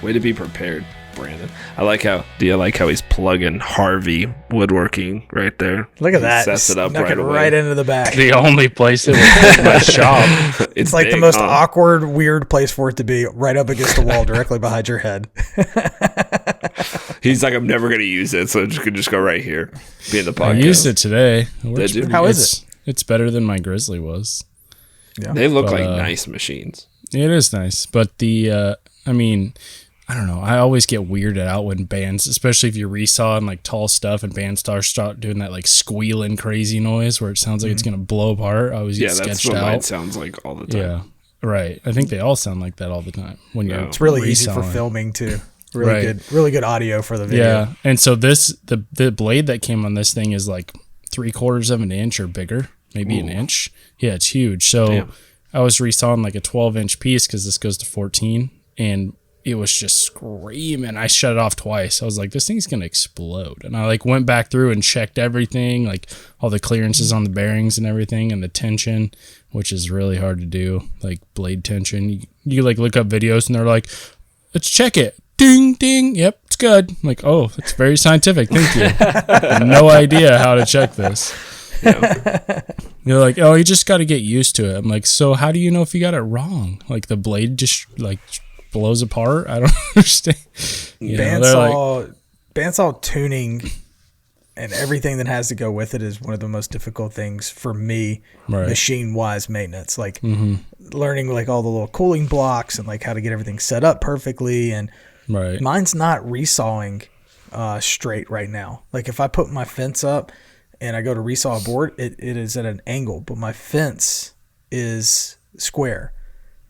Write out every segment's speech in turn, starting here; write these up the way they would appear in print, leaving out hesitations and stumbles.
Way to be prepared, Brandon. Do you like how he's plugging Harvey Woodworking right there? Look at that. Sets it up right away. Right into the back. The only place it was in my shop. It's like big, the most awkward, weird place for it to be, right up against the wall, directly behind your head. He's like, I'm never going to use it, so you can just go right here. Be in the podcast. I used it today. How is it? It's better than my Grizzly was. Yeah. They look like nice machines. It is nice, but I don't know. I always get weirded out when bands, especially if you're resawing like tall stuff and bandsaws start doing that like squealing crazy noise where it sounds like it's going to blow apart. I always get sketched out. Yeah, that's what mine sounds like all the time. Yeah, right. I think they all sound like that all the time. When you're It's really easy for filming too. Really good audio for the video. Yeah, and so the blade that came on this thing is like 3/4 of an inch or bigger, maybe an inch. Yeah, it's huge. So I was resawing like a 12-inch piece because this goes to 14, and it was just screaming. I shut it off twice. I was like, this thing's gonna explode. And I like went back through and checked everything, like all the clearances on the bearings and everything, and the tension, which is really hard to do, like blade tension. You like look up videos and they're like, let's check it. Ding, ding. Yep, it's good. I'm like, oh, it's very scientific. Thank you. I have no idea how to check this. Yeah. You're like, oh, you just got to get used to it. I'm like, so how do you know if you got it wrong? Like the blade just like blows apart? I don't understand. Bandsaw tuning and everything that has to go with it is one of the most difficult things for me, machine-wise maintenance. Like learning like all the little cooling blocks and like how to get everything set up perfectly. And mine's not resawing straight right now. Like if I put my fence up and I go to resaw a board, it is at an angle, but my fence is square.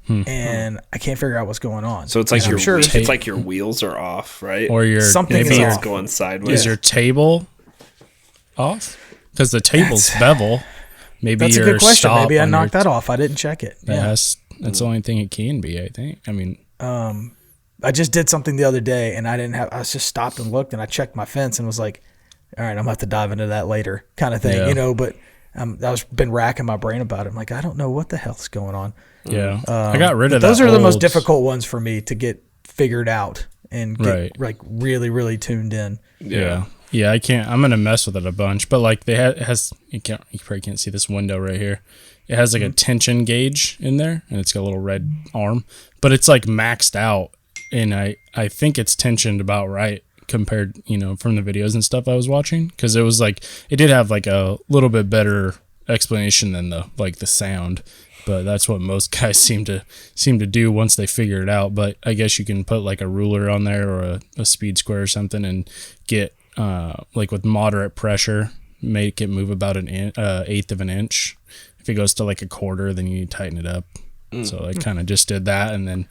And I can't figure out what's going on. So it's like it's like your wheels are off, right? Or maybe it's going sideways. Is your table off? Because the table's bevel. Maybe that's a good question. Maybe I knocked that off. I didn't check it. That's the only thing it can be, I think. I mean, I just did something the other day, and I was just stopped and looked, and I checked my fence and was like, all right, I'm gonna have to dive into that later, kind of thing, you know. But I was been racking my brain about it. I'm like, I don't know what the hell's going on. Yeah, I got rid of that. Those are the most difficult ones for me to get figured out and get like really, really tuned in. Yeah. I can't. I'm gonna mess with it a bunch, but like it has. You probably can't see this window right here. It has like a tension gauge in there, and it's got a little red arm, but it's like maxed out, and I think it's tensioned about right compared, from the videos and stuff I was watching, because it was like it did have like a little bit better explanation than the sound. But that's what most guys seem to do once they figure it out. But I guess you can put like a ruler on there or a speed square or something and get like with moderate pressure, make it move about an eighth of an inch. If it goes to like a quarter, then you tighten it up. So I kind of just did that, and then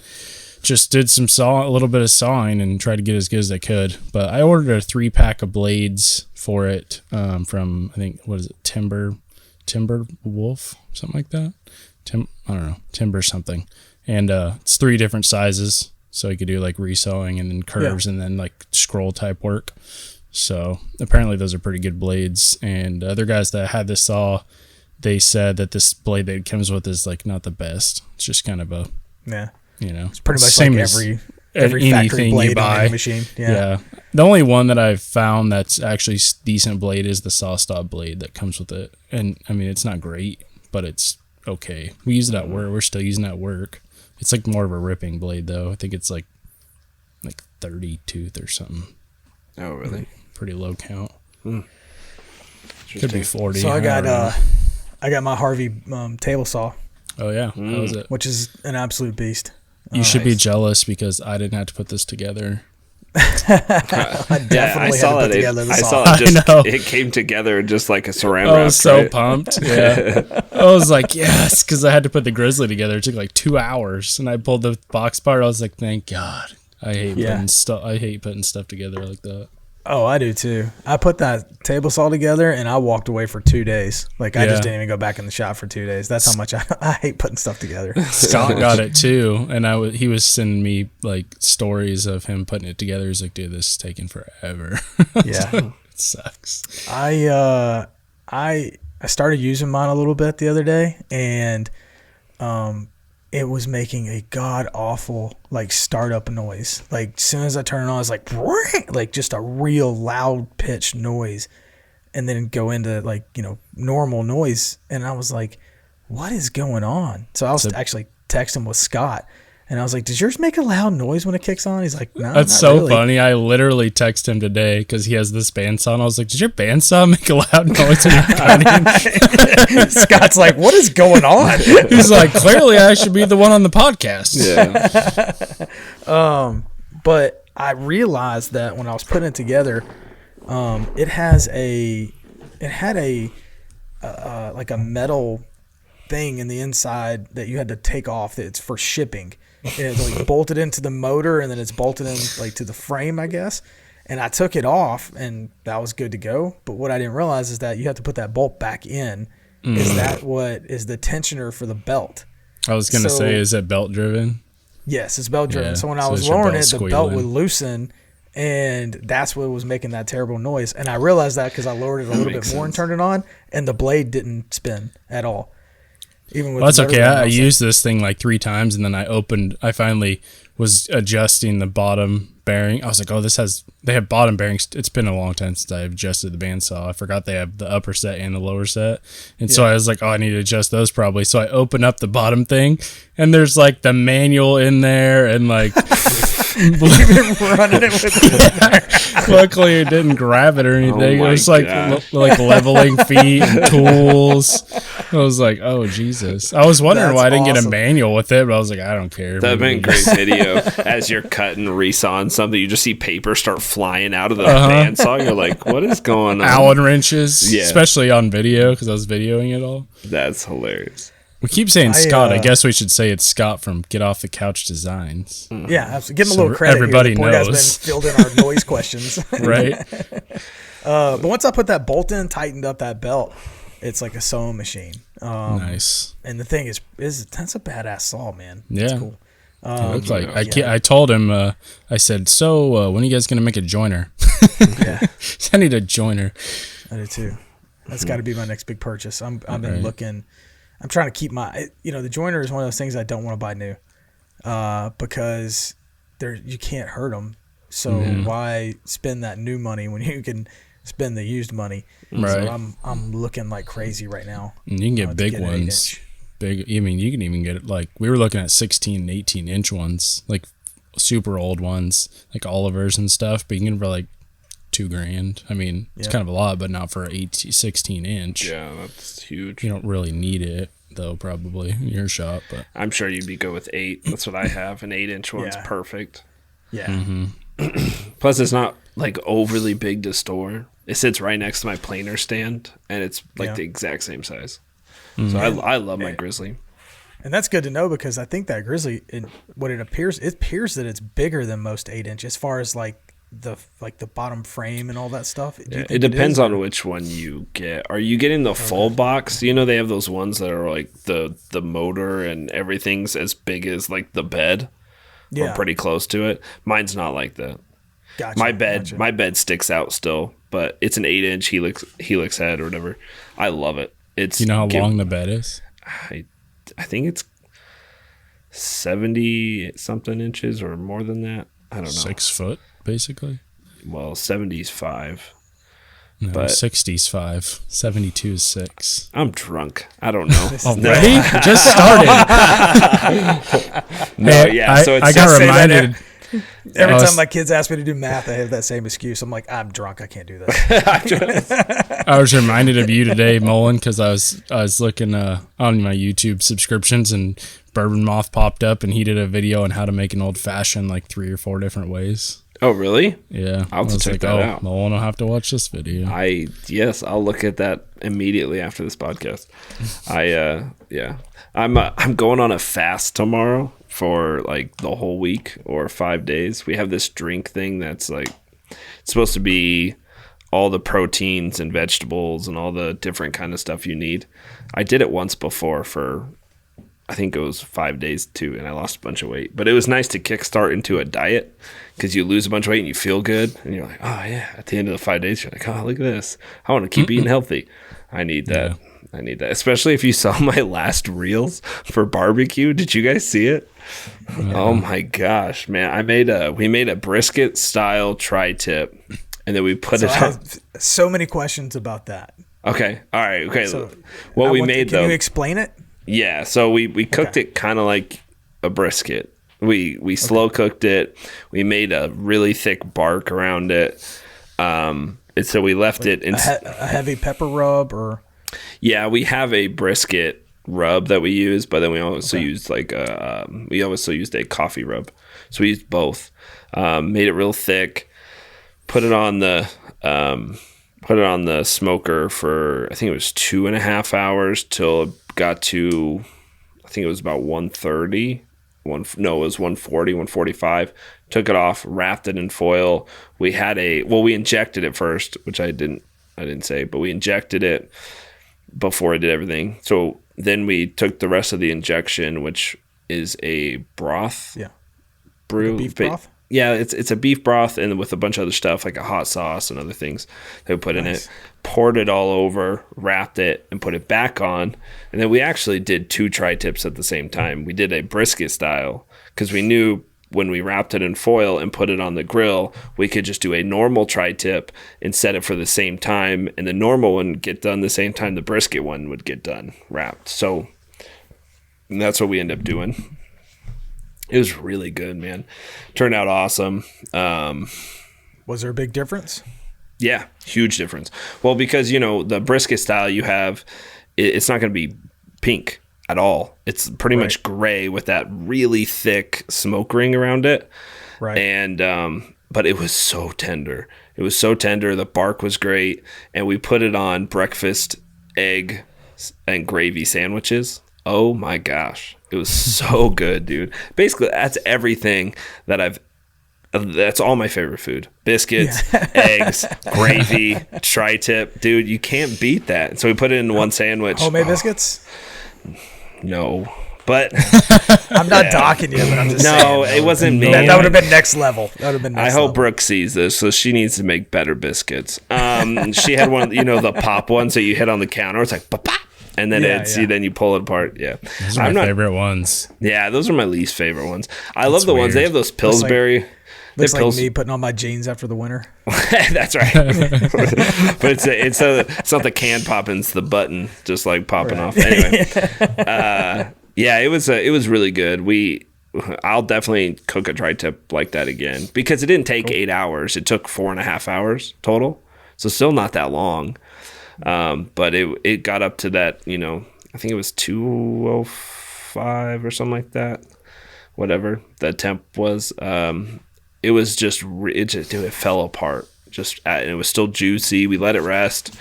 just did a little bit of sawing and tried to get as good as I could. But I ordered a 3-pack of blades for it from, I think, what is it, Timber Wolf, something like that. I don't know, Timber something. And it's 3 different sizes, so you could do like resawing and then curves and then like scroll type work. So apparently those are pretty good blades. And other guys that had this saw, they said that this blade that it comes with is like not the best. It's just kind of a it's pretty much same like every factory blade you buy on any machine. Yeah. The only one that I've found that's actually decent blade is the SawStop blade that comes with it. And I mean, it's not great, but it's okay. We use it at work. We're still using it at work. It's like more of a ripping blade though. I think it's like 30 tooth or something. Oh, really? Pretty low count. Could be 40. So I got my Harvey table saw. Oh yeah, how was it? Which is an absolute beast. You should be jealous because I didn't have to put this together. I definitely had to put together the saw. I saw it came together just like a saran wrap. I was so pumped. Yeah. I was like, yes, because I had to put the Grizzly together. It took like 2 hours, and I pulled the box part. I was like, thank God. I hate putting stuff together like that. Oh, I do too. I put that table saw together and I walked away for 2 days. Like I just didn't even go back in the shop for 2 days. That's how much I hate putting stuff together. Scott got it too, and he was sending me like stories of him putting it together. He's like, dude, this is taking forever. Yeah. It sucks. I started using mine a little bit the other day, and it was making a god awful like startup noise. Like as soon as I turn it on, it's like just a real loud pitched noise, and then go into like normal noise. And I was like, what is going on? So I was actually texting with Scott. And I was like, does yours make a loud noise when it kicks on? He's like, no, that's so really. funny. I literally texted him today because he has this bandsaw. And I was like, does your bandsaw make a loud noise when you're cutting? Scott's like, what is going on? He's like, clearly I should be the one on the podcast. Yeah. But I realized that when I was putting it together, it had a like a metal thing in the inside that you had to take off. That it's for shipping. And it's like bolted into the motor, and then it's bolted in like to the frame, I guess. And I took it off, and that was good to go. But what I didn't realize is that you have to put that bolt back in. Is that what is the tensioner for the belt? I was going to say, is it belt driven? Yes, it's belt driven. Yeah, so when I was lowering it, the belt would loosen, and that's what was making that terrible noise. And I realized that because I lowered it a little bit more and turned it on, and the blade didn't spin at all. Even with that's okay. I used this thing like 3 times, and then I finally was adjusting the bottom bearing. I was like, oh, they have bottom bearings. It's been a long time since I adjusted the bandsaw. I forgot they have the upper set and the lower set. And so I was like, oh, I need to adjust those probably. So I open up the bottom thing, and there's like the manual in there, and like You've been running it with it. Luckily, it didn't grab it or anything. It was like leveling feet and tools. I was like, oh, Jesus. I was wondering why I didn't get a manual with it, but I was like, I don't care. That'd been a great video. As you're cutting resawing something, you just see paper start flying out of the bandsaw. You're like, what is going on? Allen wrenches, especially on video, because I was videoing it all. That's hilarious. We keep saying Scott. I guess we should say it's Scott from Get Off the Couch Designs. Yeah, absolutely. Give him a little credit. Everybody here. The poor knows. guy's been filled in our noise questions. Right. But once I put that bolt in, tightened up that belt, it's like a sewing machine. Nice. And the thing is that's a badass saw, man. Yeah. It's cool. It looks like I told him. I said, so when are you guys gonna make a joiner? Yeah. I need a joiner. I do too. That's got to be my next big purchase. I've been looking. I'm trying to keep the joiner is one of those things I don't want to buy new, because you can't hurt them. So why spend that new money when you can spend the used money? Right. So I'm looking like crazy right now. And you can get big ones. Big. I mean, you can even get like we were looking at 16 and 18 inch ones, like super old ones, like Oliver's and stuff. But you can get for like $2,000. I mean, it's kind of a lot, but not for a 16 inch. Yeah, that's huge. You don't really need it though, probably in your shop. But I'm sure you'd be good with 8. That's what I have. An 8-inch one's perfect. Yeah. Mm-hmm. Plus, it's not like overly big to store. It sits right next to my planer stand, and it's like the exact same size. So I love my Grizzly. And that's good to know, because I think that Grizzly, it appears that it's bigger than most 8-inch as far as like the bottom frame and all that stuff. It depends on which one you get. Are you getting the full box? They have those ones that are like the motor and everything's as big as like the bed, or pretty close to it. Mine's not like that. Gotcha. My bed sticks out still, but it's an 8-inch helix head or whatever. I love it. It's how long the bed is? I think it's 70 something inches or more than that. I don't know. 6 foot, basically. Well, 70's 5. No, but 60's 5. 72 is 6. I'm drunk. I don't know. Already? It just started. So it's I got reminded. Every time my kids ask me to do math, I have that same excuse. I'm like, I'm drunk. I can't do that. I was reminded of you today, Mullen, because I was looking on my YouTube subscriptions, and Bourbon Moth popped up, and he did a video on how to make an old fashioned like 3 or 4 different ways. Oh, really? Yeah. I'll have to check that out. Mullen will have to watch this video. I'll look at that immediately after this podcast. I'm going on a fast tomorrow for like the whole week or 5 days. We have this drink thing that's like, it's supposed to be all the proteins and vegetables and all the different kind of stuff you need. I did it once before for, I think it was 5 days too, and I lost a bunch of weight. But it was nice to kickstart into a diet, because you lose a bunch of weight and you feel good, and you're like, oh yeah. At the end of the 5 days, you're like, oh, look at this. I want to keep eating healthy. I need that. I need that. Especially if you saw my last reels for barbecue. Did you guys see it? Yeah. Oh my gosh, man. We made a brisket style tri-tip, and then we put it on. I have so many questions about that. Okay. All right. Okay. So can you explain it? Yeah. So we cooked it kind of like a brisket. We slow cooked it. We made a really thick bark around it. And so we left it in a heavy pepper rub, or yeah, we have a brisket rub that we use, but then we also used used a coffee rub. So we used both. Made it real thick. Put it on the smoker for, I think it was 2.5 hours till it got to, I think it was about 130. It was 140, 145. Took it off, wrapped it in foil. We injected it first, which I didn't say, but we injected it before I did everything. So then we took the rest of the injection, which is a broth. Yeah. Brew. Beef broth? Yeah, it's a beef broth, and with a bunch of other stuff like a hot sauce and other things that we put in it. Poured it all over, wrapped it, and put it back on. And then we actually did 2 tri-tips at the same time. We did a brisket style because we knew when we wrapped it in foil and put it on the grill, we could just do a normal tri-tip and set it for the same time, and the normal one would get done the same time the brisket one would get done wrapped. So that's what we ended up doing. It was really good, man. Turned out awesome. Was there a big difference? Yeah, huge difference. Well, because, the brisket style you have, it's not going to be pink at all. It's pretty much gray with that really thick smoke ring around it. Right. And but it was so tender. It was so tender. The bark was great, and we put it on breakfast, egg, and gravy sandwiches. Oh my gosh, it was so good, dude. Basically, that's everything that's all my favorite food. Biscuits, eggs, gravy, tri-tip. Dude, you can't beat that. So we put it in one sandwich. Homemade biscuits? No. But I'm not docking you, but I'm just saying. No, it wasn't me. That would have been next level. That would have been next I hope level. Brooke sees this, so she needs to make better biscuits. She had one, the pop ones that you hit on the counter. It's like, pop, and then then you pull it apart. Yeah. Those are my favorite ones. Yeah, those are my least favorite ones. I love the ones. They have those Pillsbury. Looks like me putting on my jeans after the winter. That's right. But it's not the can popping, it's the button just like popping off. Anyway, yeah, it was really good. I'll definitely cook a tri-tip like that again because it didn't take 8 hours. It took 4.5 hours total, so still not that long. But it got up to that. I think it was 205 or something like that. Whatever the temp was. It was just it fell apart. And it was still juicy. We let it rest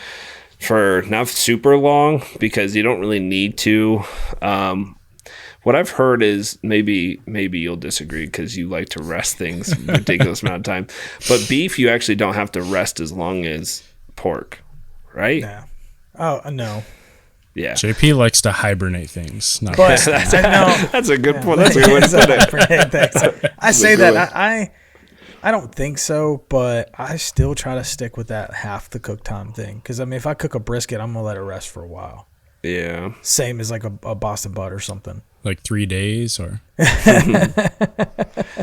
for not super long because you don't really need to. What I've heard is maybe you'll disagree because you like to rest things a ridiculous amount of time. But beef, you actually don't have to rest as long as pork, right? Yeah. Oh no. Yeah. JP likes to hibernate things. Not that's a good point. That's a good way to put it. I say that I don't think so, but I still try to stick with that half the cook time thing. Because, if I cook a brisket, I'm going to let it rest for a while. Yeah. Same as like a Boston butt or something. Like 3 days or?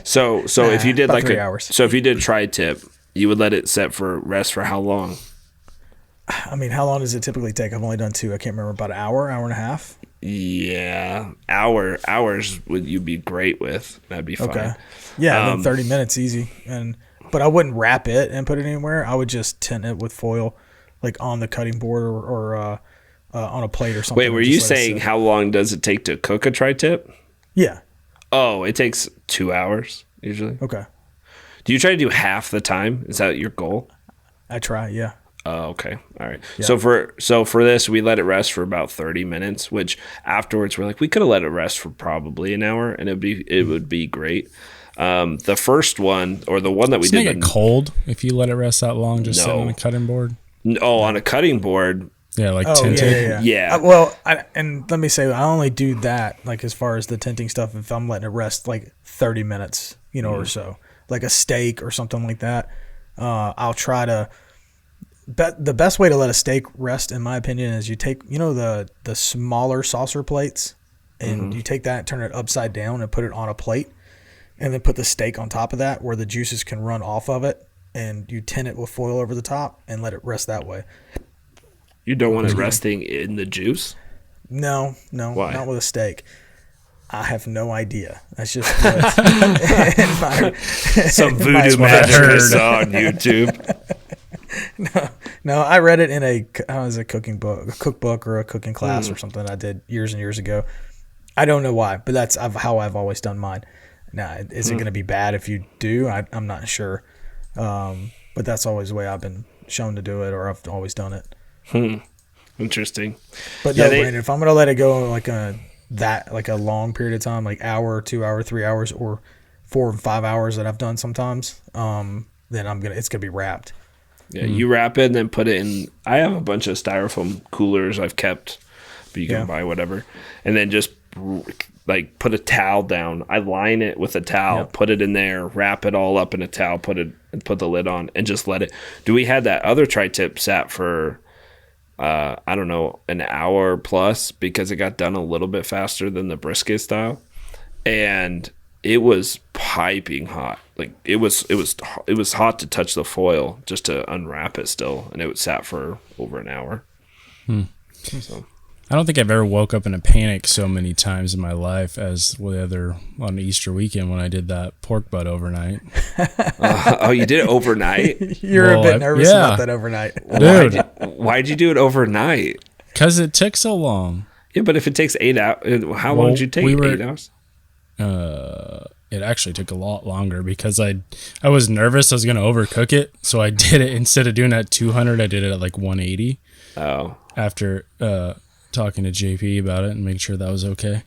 So if you did 3 hours. So if you did tri-tip, you would let it set for rest for how long? How long does it typically take? I've only done 2. I can't remember. About an hour and a half? Yeah. Hours you'd be great with. That'd be fine. Okay. Yeah, 30 minutes easy. But I wouldn't wrap it and put it anywhere. I would just tint it with foil, like on the cutting board or on a plate or something. Wait, were you saying how long does it take to cook a tri-tip? Yeah. Oh, it takes 2 hours usually. Okay. Do you try to do half the time? Is that your goal? I try, yeah. Oh, okay. All right. Yeah. So for this, we let it rest for about 30 minutes, which afterwards we're like, we could have let it rest for probably an hour and it would be great. The first one, or the one that we did. Doesn't it get cold if you let it rest that long, just sitting on a cutting board? Oh, on a cutting board. Yeah, like tinted. Yeah. And let me say, I only do that, like as far as the tinting stuff, if I'm letting it rest like 30 minutes, or so. Like a steak or something like that. I'll try to the best way to let a steak rest, in my opinion, is you take, the smaller saucer plates, and you take that, turn it upside down, and put it on a plate, and then put the steak on top of that where the juices can run off of it, and you tin it with foil over the top and let it rest that way. You don't want it resting in the juice? No, Why? Not with a steak. I have no idea. That's just some voodoo magic I saw on YouTube. No, I read it in a cookbook or a cooking class or something I did years and years ago. I don't know why, but that's how I've always done mine. Now, is it going to be bad if you do? I'm not sure. But that's always the way I've been shown to do it, or I've always done it. Interesting. But no, Brandon, if I'm going to let it go like a long period of time, like hour, 2 hour, 3 hours, or 4 or 5 hours that I've done sometimes, then it's gonna be wrapped. Yeah, you wrap it and then put it in. I have a bunch of styrofoam coolers I've kept, but you can buy whatever, and then just like put a towel down. I line it with a towel, put it in there, wrap it all up in a towel, put the lid on, and just let it. We had that other tri-tip sat for I don't know, an hour plus, because it got done a little bit faster than the brisket style, and it was piping hot. Like it was hot to touch the foil, just to unwrap it still, and it sat for over an hour. So I don't think I've ever woke up in a panic so many times in my life as on Easter weekend when I did that pork butt overnight. Oh, you did it overnight? You're a bit nervous about that overnight. Dude. Why'd you do it overnight? Because it took so long. Yeah, but if it takes 8 hours, how long did you take? 8 hours? It actually took a lot longer because I was nervous I was going to overcook it. So I did it, instead of doing it at 200, I did it at like 180. Oh. After talking to JP about it and making sure that was okay.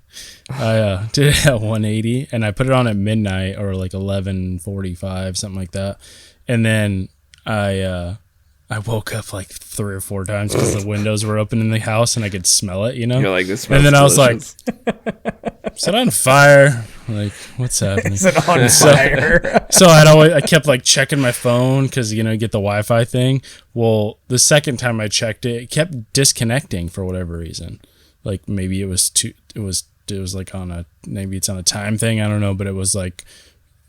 I did it at 180, and I put it on at midnight or like 11:45, something like that. And then I woke up like 3 or 4 times because the windows were open in the house and I could smell it, You're like, this smells and then delicious. I was like, is it on fire? Like, what's happening? Is it on fire? So I kept like checking my phone because, you get the Wi-Fi thing. Well, the second time I checked it, it kept disconnecting for whatever reason. Like maybe it was like maybe it's on a time thing. I don't know, but it was like,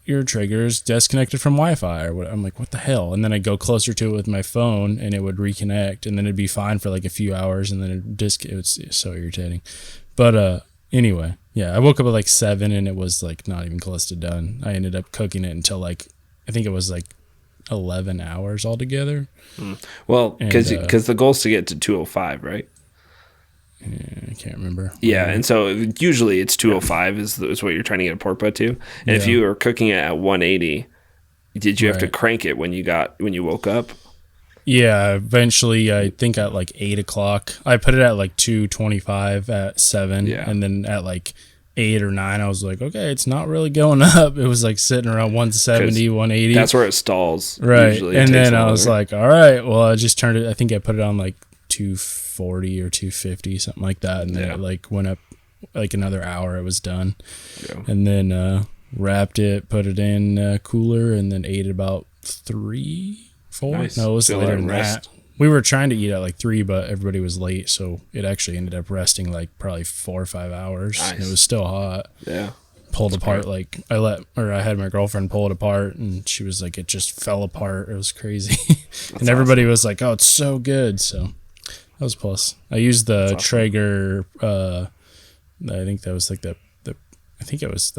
your trigger's disconnected from Wi-Fi or what. I'm like, what the hell? And then I'd go closer to it with my phone and it would reconnect, and then it'd be fine for like a few hours, and then it was so irritating. But anyway, yeah, I woke up at like 7 and it was like not even close to done. I ended up cooking it until like, I think it was like 11 hours altogether. Well, because the goal is to get to 205, right? Yeah, I can't remember. Yeah, and so usually it's 205 is what you're trying to get a pork butt to. And if you were cooking it at 180, did you have to crank it when you woke up? Yeah, eventually I think at like 8 o'clock. I put it at like 225 at 7, and then at like 8 or 9 I was like, okay, it's not really going up. It was like sitting around 170, 180. That's where it stalls. Right. Usually and then I was like, all right, well, I just turned it, I think I put it on like 240 or 250, something like that, and then it like went up like another hour. It was done, and then wrapped it, put it in cooler, and then ate it about 3, 4. Nice. No, it was Feel later like than rest. that. We were trying to eat at like 3, but everybody was late, so it actually ended up resting like probably 4 or 5 hours. Nice. And it was still hot. Yeah. Pulled apart, like I had my girlfriend pull it apart, and she was like, it just fell apart. It was crazy. And everybody was like, oh, it's so good. So that was plus. I used the Traeger. I think that was like I think it was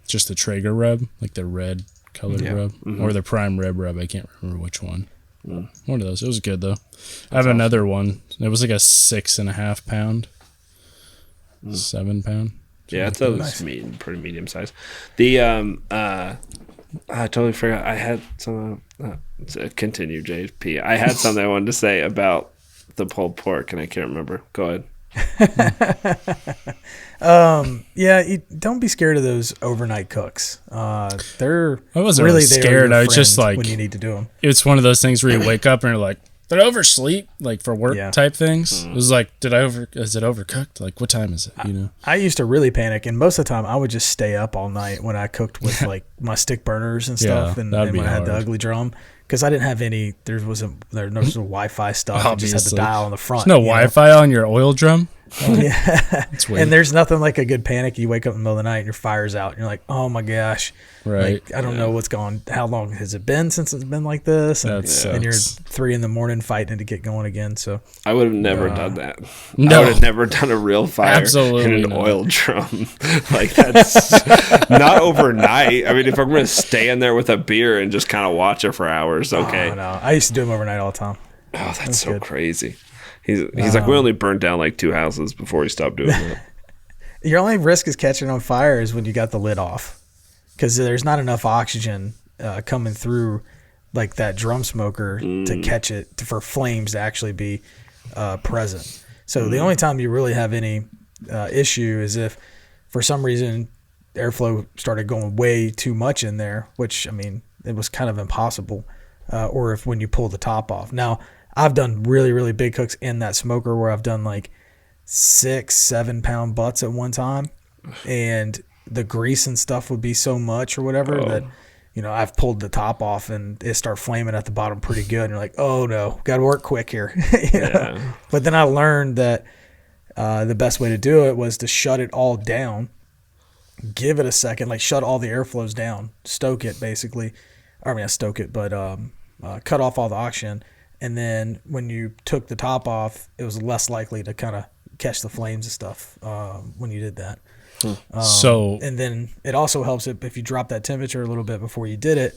just the Traeger rub, like the red colored rub, or the prime rib. I can't remember which one. One of those. It was good though. I have another one. It was like a 6.5 pound, 7 pound. Yeah, it's pretty medium size. The I totally forgot. I had some. Continue, JP. I had something I wanted to say about the pulled pork, and I can't remember. Go ahead. Don't be scared of those overnight cooks. I wasn't really scared. I was just like, when you need to do them. It's one of those things where you wake up and you're like, did I oversleep? Like for work type things. It was like, is it overcooked? Like what time is it? I used to really panic, and most of the time I would just stay up all night when I cooked with like my stick burners and stuff, and when I had the ugly drum, because I didn't have any. There was no Wi-Fi stuff. I just had the dial on the front. There's no Wi-Fi on your oil drum. Yeah, and there's nothing like a good panic. You wake up in the middle of the night and your fire's out. And you're like, oh my gosh, right? Like, I don't know what's going. How long has it been since it's been like this? And you're 3 a.m. fighting to get going again. So I would have never done that. No. I would have never done a real fire in an oil drum. Like, that's not overnight. I mean, if I'm going to stay in there with a beer and just kind of watch it for hours, okay. Oh, no, I used to do them overnight all the time. Oh, that's so good. Crazy. He's like, we only burned down like 2 houses before he stopped doing that. Your only risk is catching on fire is when you got the lid off, because there's not enough oxygen coming through like that drum smoker to catch it for flames to actually be present. So the only time you really have any issue is if for some reason airflow started going way too much in there, which, I mean, it was kind of impossible, or if when you pull the top off. Now, I've done really, really big cooks in that smoker where I've done like 6-7 pound butts at one time, and the grease and stuff would be so much or whatever that, you know, I've pulled the top off and it started flaming at the bottom pretty good. And you're like, oh no, got to work quick here. You know? But then I learned that the best way to do it was to shut it all down, give it a second, like shut all the airflows down, stoke it basically. I mean, not stoke it, but cut off all the oxygen. And then when you took the top off, it was less likely to kind of catch the flames and stuff when you did that. And then it also helps if you drop that temperature a little bit before you did it,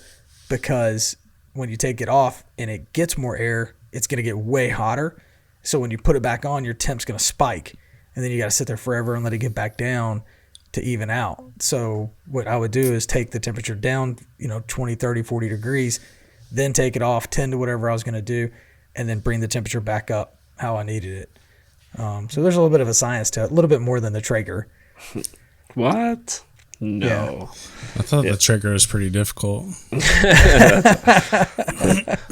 because when you take it off and it gets more air, it's going to get way hotter. So when you put it back on, your temp's going to spike, and then you got to sit there forever and let it get back down to even out. So what I would do is take the temperature down, 20, 30, 40 degrees, then take it off, tend to whatever I was going to do, and then bring the temperature back up how I needed it. So there's a little bit of a science to it, a little bit more than the Traeger. What? No. Yeah. I thought the Traeger was pretty difficult.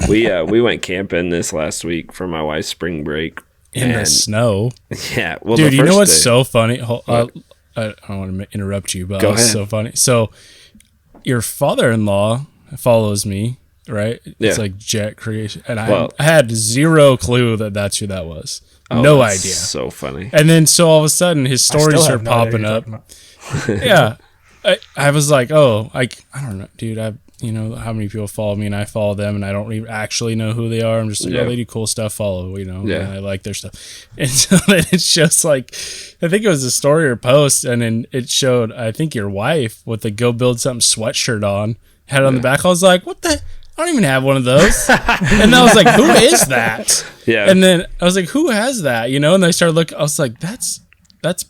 We went camping this last week for my wife's spring break. In the snow? Yeah. Well, dude, you know what's so funny? I don't want to interrupt you, but it's so funny. So your father-in-law follows me, right? It's like Jet Creation. And I had zero clue that that's who that was. No idea. So funny. And then so all of a sudden his stories are popping up. Yeah. I was like, I don't know, dude. How many people follow me and I follow them and I don't even actually know who they are. I'm just like, they do cool stuff, follow, and I like their stuff. And so then it's just like, I think it was a story or post, and then it showed, I think your wife with the Go Build Something sweatshirt on, had it on the back. I was like, what the? I don't even have one of those. And I was like, who is that? Yeah. And then I was like, who has that? And I started looking, I was like, that's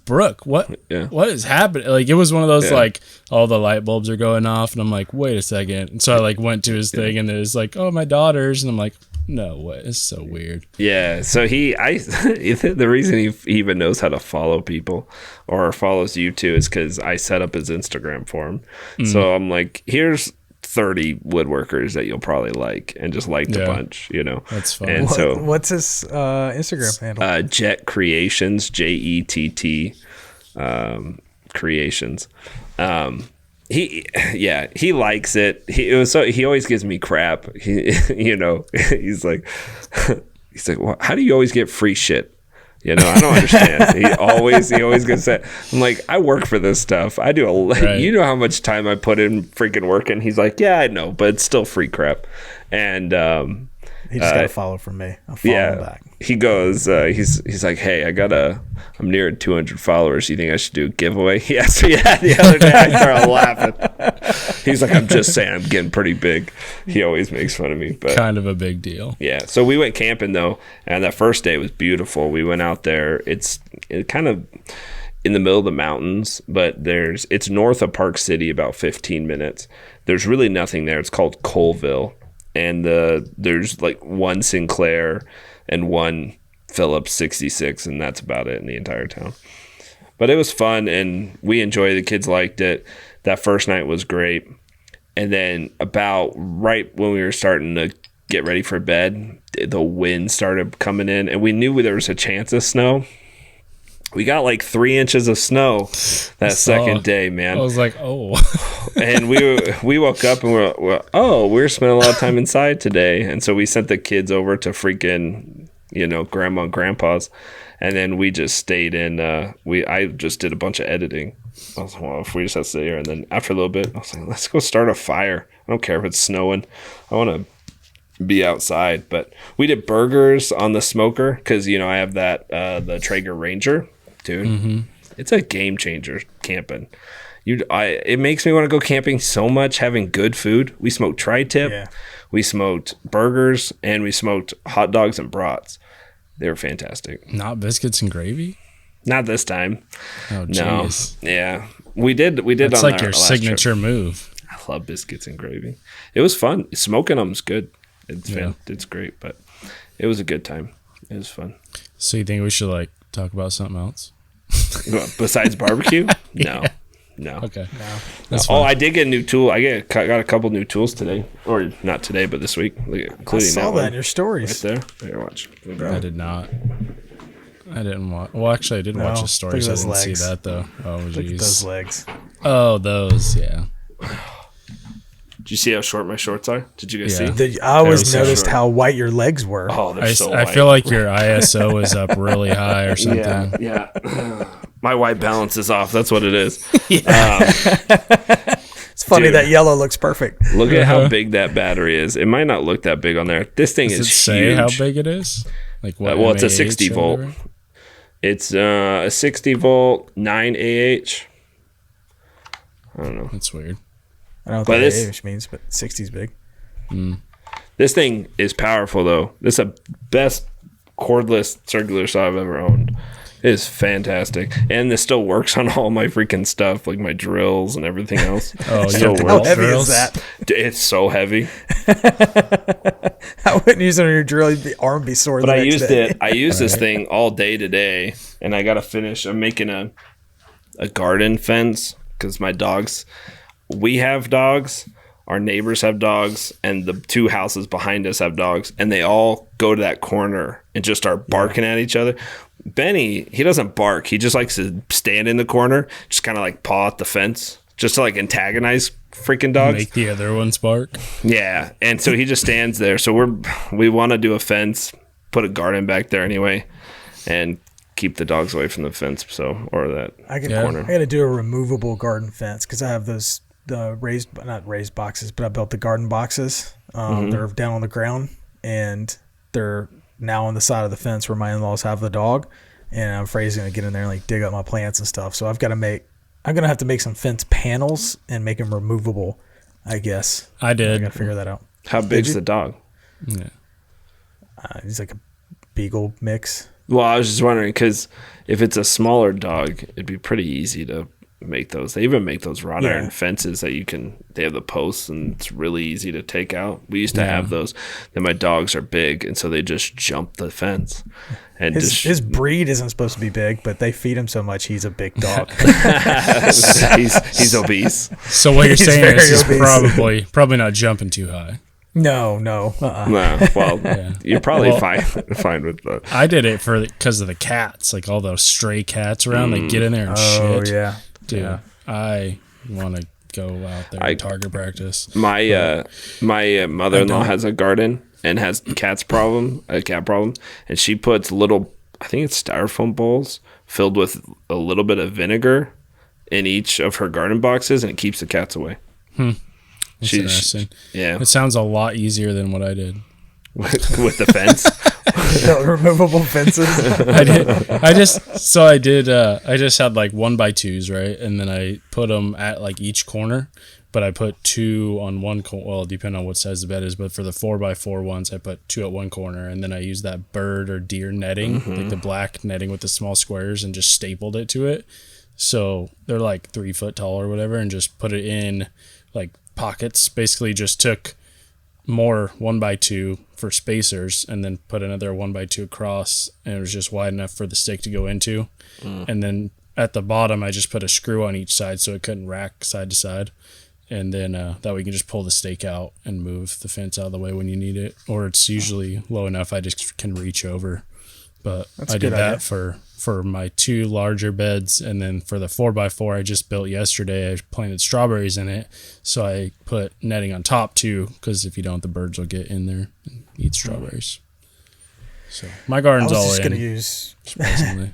Brooke. What is happening? Like, it was one of those, like, all the light bulbs are going off, and I'm like, wait a second. And so I like went to his thing, and it was like, oh, my daughter's, and I'm like, no way, it's so weird. Yeah. So the reason he even knows how to follow people or follows you too is because I set up his Instagram for him. So I'm like, here's 30 woodworkers that you'll probably like, and just liked a bunch, That's fun. And what's his Instagram handle? Jet Creations, Jett Creations. He likes it. He always gives me crap. He's like, well, how do you always get free shit? I don't understand. He always gets that. I'm like, I work for this stuff. I do you know how much time I put in freaking working. He's like, yeah, I know, but it's still free crap. And he just got a follow from me. I'll follow him back. He goes, he's like, hey, I'm near 200 followers. You think I should do a giveaway? He asked me that the other day. I started laughing. He's like, I'm just saying, I'm getting pretty big. He always makes fun of me, but kind of a big deal. Yeah. So we went camping though, and that first day was beautiful. We went out there. It's kind of in the middle of the mountains, but it's north of Park City, about 15 minutes. There's really nothing there. It's called Colville, and there's like one Sinclair and one Phillips 66, and that's about it in the entire town. But it was fun, and we enjoyed it. The kids liked it. That first night was great. And then about right when we were starting to get ready for bed, the wind started coming in, and we knew there was a chance of snow. We got like 3 inches of snow that second day, man. I was like, oh. And we woke up and we're spending a lot of time inside today. And so we sent the kids over to freaking, grandma and grandpa's. And then we just stayed in. I just did a bunch of editing. I was like, well, if we just have to stay here. And then after a little bit, I was like, let's go start a fire. I don't care if it's snowing. I want to be outside. But we did burgers on the smoker because, I have that, the Traeger Ranger. Dude, It's a game changer camping. It makes me want to go camping so much having good food. We smoked tri-tip, we smoked burgers, and we smoked hot dogs and brats. They were fantastic. Not biscuits and gravy? Not this time. Oh, jeez. No. Yeah. We did That's on like your signature move. I love biscuits and gravy. It was fun. Smoking them's good. It's great, but it was a good time. It was fun. So you think we should talk about something else? Besides barbecue? No. Okay. No. That's Oh, fine. I did get a new tool. I got a couple new tools today, or not today, but this week, including I saw that one in your stories. right there. Here, watch. I did not. I didn't watch. Well, actually, I did watch the stories. I didn't see that though. Oh, Look at those jeez. legs. Oh, those. Yeah. Did you see how short my shorts are? Did you guys Yeah. see? I always Very noticed short. how white your legs were. Oh, they're so I white. feel like your ISO is up really high or something. Yeah. My white balance is off. That's what it is. It's funny Dude. that yellow looks perfect. Look at how big that battery is. It might not look that big on there. This thing Does is it say huge. how big it is? Like what? Well, it's a MAH 60 or volt. whatever? It's a 60 volt 9 AH. I don't know. That's weird. I don't know But what this- that age means, but 60's big. This thing is powerful, though. This is the best cordless circular saw I've ever owned. It is fantastic. And this still works on all my freaking stuff, like my drills and everything else. Oh, It you still have How Well, heavy drills? is that? It's so heavy. I wouldn't use it on your drill. Your arm be sore. But the I next used day. it. I used this thing all day today, and I got to finish. I'm making a garden fence because my dogs, we have dogs, our neighbors have dogs, and the 2 houses behind us have dogs, and they all go to that corner and just start barking at each other. Benny, he doesn't bark. He just likes to stand in the corner, just kind of like paw at the fence, just to antagonize freaking dogs. Make the other ones bark. Yeah, and so he just stands there. So we want to do a fence, put a garden back there anyway, and keep the dogs away from the fence. Or that corner. I got to do a removable garden fence because I have those not raised boxes, but I built the garden boxes. They're down on the ground and they're now on the side of the fence where my in-laws have the dog, and I'm afraid he's gonna get in there and dig up my plants and stuff. So I'm gonna have to make some fence panels and make them removable, I guess. I did. I gotta figure that out. How big's the dog? Yeah. He's like a beagle mix. Well, I was just wondering because if it's a smaller dog, it'd be pretty easy to make those. They even make those wrought iron fences that they have the posts, and it's really easy to take out. We used to have those. Then my dogs are big, and so they just jump the fence. And His breed isn't supposed to be big, but they feed him so much he's a big dog. he's obese. So what you're He's saying is he's very obese. probably not jumping too high. No. No, well, you're probably fine with that. I did it because of the cats, like all those stray cats around. They get in there and shit. Oh yeah, Dude, I want to go out there and target practice. My mother-in-law has a garden and has a cat problem, and she puts little, I think it's styrofoam bowls filled with a little bit of vinegar in each of her garden boxes, and it keeps the cats away. That's interesting. Yeah, It sounds a lot easier than what I did. with the fence. the removable fences. I just had like 1x2s, right? And then I put them at like each corner, but I put 2 on one corner. Well, depending on what size the bed is, but for the 4x4 ones, I put 2 at one corner, and then I used that bird or deer netting, like the black netting with the small squares, and just stapled it to it. So they're like 3 foot tall or whatever, and just put it in like pockets. Basically just took more 1x2 for spacers and then put another 1x2 across, and it was just wide enough for the stick to go into. And then at the bottom I just put a screw on each side so it couldn't rack side to side, and then that way you can just pull the stake out and move the fence out of the way when you need it, or it's usually low enough I just can reach over But That's I a did good that idea. for my 2 larger beds, and then for the 4x4 I just built yesterday, I planted strawberries in it, so I put netting on top too, because if you don't, the birds will get in there and eat strawberries. So my garden's all in. Surprisingly.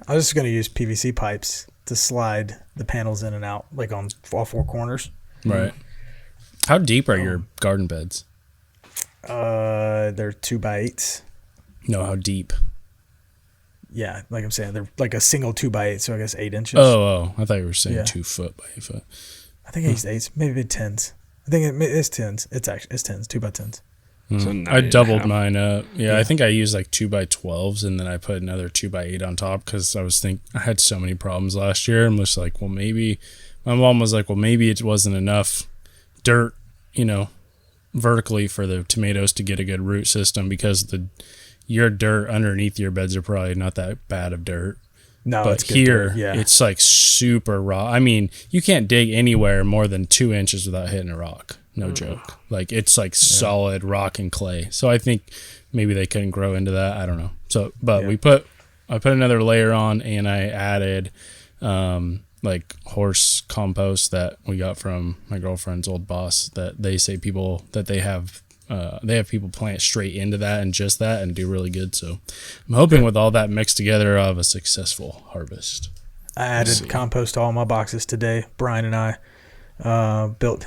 I was just gonna use PVC pipes to slide the panels in and out, like on all 4 corners. Right. How deep are your garden beds? They're 2x8s. No, how deep? Yeah, like I'm saying, they're like a single 2x8, so I guess 8 inches. Oh, I thought you were saying Yeah. 2 foot by 8 foot. I think I used 8s, maybe 10s. I think it's 10s. It's 10s, 2x10s. So I doubled 9.5. mine up. Yeah, I think I used like 2x12s, and then I put another 2x8 on top because I had so many problems last year, and was like, well, maybe my mom was like, well, maybe it wasn't enough dirt, vertically for the tomatoes to get a good root system, because your dirt underneath your beds are probably not that bad of dirt. No, But it's good here, dirt, yeah. it's like super raw. I mean, you can't dig anywhere more than 2 inches without hitting a rock. No joke. Like, it's like solid rock and clay. So I think maybe they couldn't grow into that. I don't know. So, but I put another layer on, and I added like horse compost that we got from my girlfriend's old boss, that they say they have people plant straight into that and just that and do really good. So I'm hoping with all that mixed together, I'll have a successful harvest. I added compost to all my boxes today. Brian and I built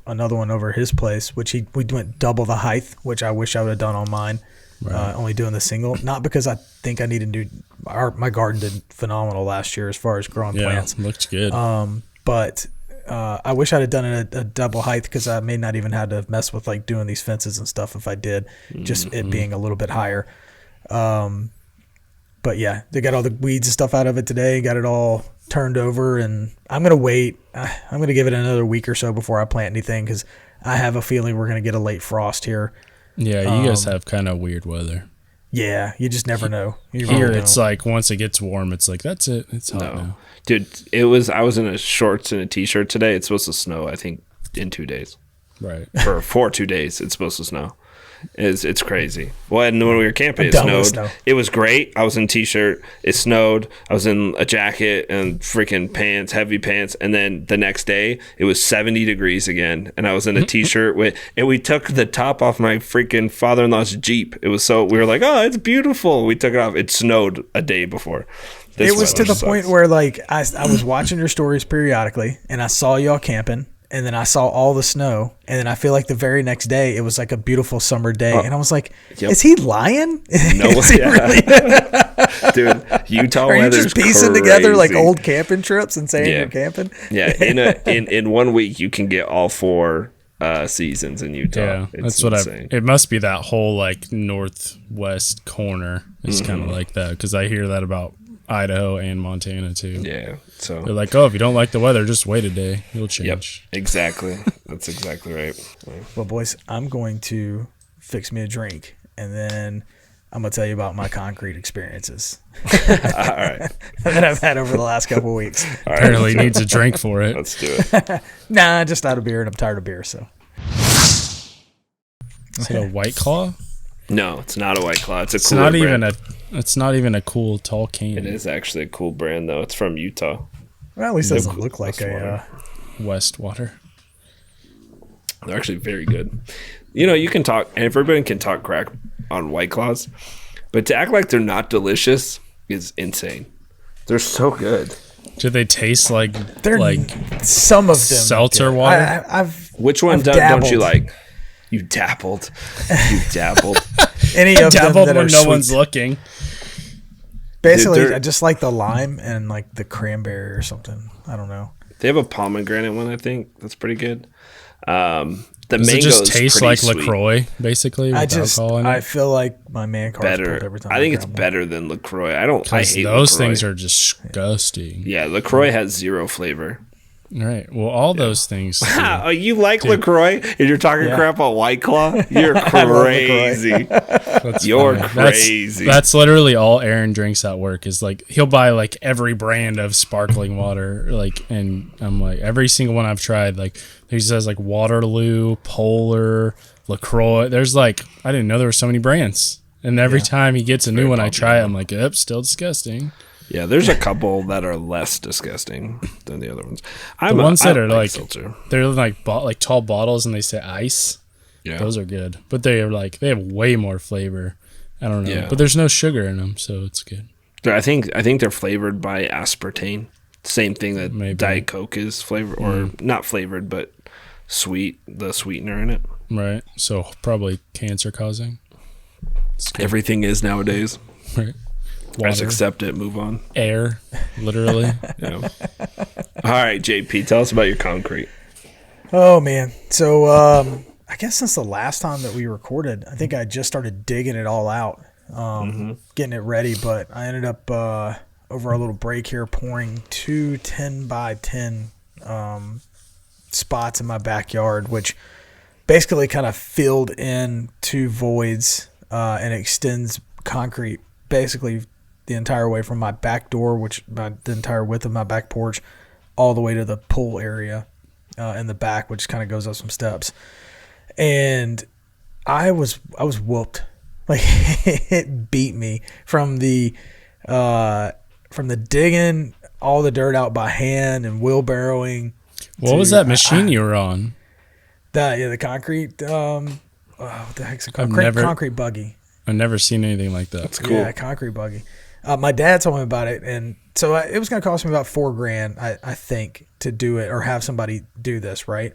another one over his place, which we went double the height, which I wish I would have done on mine. Right. Only doing the single, not because I think I need to do. My garden did phenomenal last year as far as growing plants. Looked good. But I wish I'd have done it a double height, because I may not even have to mess with like doing these fences and stuff if I did, just it being a little bit higher. But yeah, they got all the weeds and stuff out of it today, got it all turned over, and I'm going to wait. I'm going to give it another week or so before I plant anything, because I have a feeling we're going to get a late frost here. Yeah, you guys have kind of weird weather. Yeah, you just never know. Here, it's like once it gets warm, it's like, that's it. It's hot now. Dude, I was in a shorts and a t-shirt today. It's supposed to snow, I think, in 2 days. Right. For 2 days, it's supposed to snow. It's crazy. Well, and when we were camping, it snowed. It was great. I was in a t-shirt. It snowed. I was in a jacket and freaking pants, heavy pants. And then the next day, it was 70 degrees again. And I was in a t-shirt and we took the top off my freaking father-in-law's Jeep. We were like, oh, it's beautiful. We took it off. It snowed a day before. It was to the point where like I was watching your stories periodically, and I saw y'all camping. And then I saw all the snow, and then I feel like the very next day it was like a beautiful summer day, and I was like, "Is he lying? No, really? Dude, Utah Are you weather's just piecing crazy. together like old camping trips and saying you're camping?" Yeah, in 1 week you can get all 4 seasons in Utah. Yeah, that's what it must be that whole like northwest corner is kind of like that, because I hear that about Idaho and Montana too. Yeah, so they're like, oh, if you don't like the weather, just wait a day, it'll change. Yep, exactly. That's exactly right. Well, boys, I'm going to fix me a drink, and then I'm gonna tell you about my concrete experiences. All right. that I've had over the last couple of weeks. Apparently, needs a drink for it. Let's do it. Nah, just out of beer, and I'm tired of beer. So, is it a White Claw? No, it's not a White Claw. It's a not brand. even a. It's not even a cool tall can. It is actually a cool brand though. It's from Utah. Well, at least it doesn't look like a Westwater. They're actually very good. You can talk, and everybody can talk crap on White Claws, but to act like they're not delicious is insane. They're so good. Do they taste like some of them seltzer water? Which one don't you like? You dabbled. You dabbled. Any of them that when are no sweet. one's looking. Basically, I just like the lime and like the cranberry or something. I don't know. They have a pomegranate one, I think. That's pretty good. The Does mango it just taste like sweet. LaCroix, basically? I feel like my man card's pulled every time. I think it's better than LaCroix. I hate those LaCroix. things are disgusting. Yeah, LaCroix has 0 flavor. All right. Well, all those things. Oh, you like LaCroix and you're talking crap on White Claw? You're crazy. You're crazy. That's literally all Aaron drinks at work, is like he'll buy like every brand of sparkling water, like, and I'm like, every single one I've tried, like he says like Waterloo, Polar, LaCroix. There's like, I didn't know there were so many brands. And every time he gets a new one, I try it. I'm like, yep, still disgusting. Yeah, there's a couple that are less disgusting than the other ones. The ones that are like they're like tall bottles and they say ice. Yeah, those are good, but they have way more flavor. I don't know, but there's no sugar in them, so it's good. I think they're flavored by aspartame. Same thing that Diet Coke is flavored, or not flavored, but sweet. The sweetener in it. Right. So probably cancer causing. Everything is nowadays. Right. Water, just accept it, move on. Air, literally. Yeah. All right, JP, tell us about your concrete. Oh, man. So I guess since the last time that we recorded, I think I just started digging it all out, getting it ready. But I ended up over a little break here pouring 2 10 by 10 spots in my backyard, which basically kind of filled in 2 voids and extends concrete basically the entire way from my back door, the entire width of my back porch, all the way to the pool area in the back, which kind of goes up some steps. And I was whooped. Like, it beat me from the digging all the dirt out by hand and wheelbarrowing. What was that machine you were on? The concrete. What the heck's a concrete buggy? I've never seen anything like that. That's cool. Yeah, concrete buggy. My dad told me about it, and so it was going to cost me about $4,000, I think, to do it or have somebody do this, right?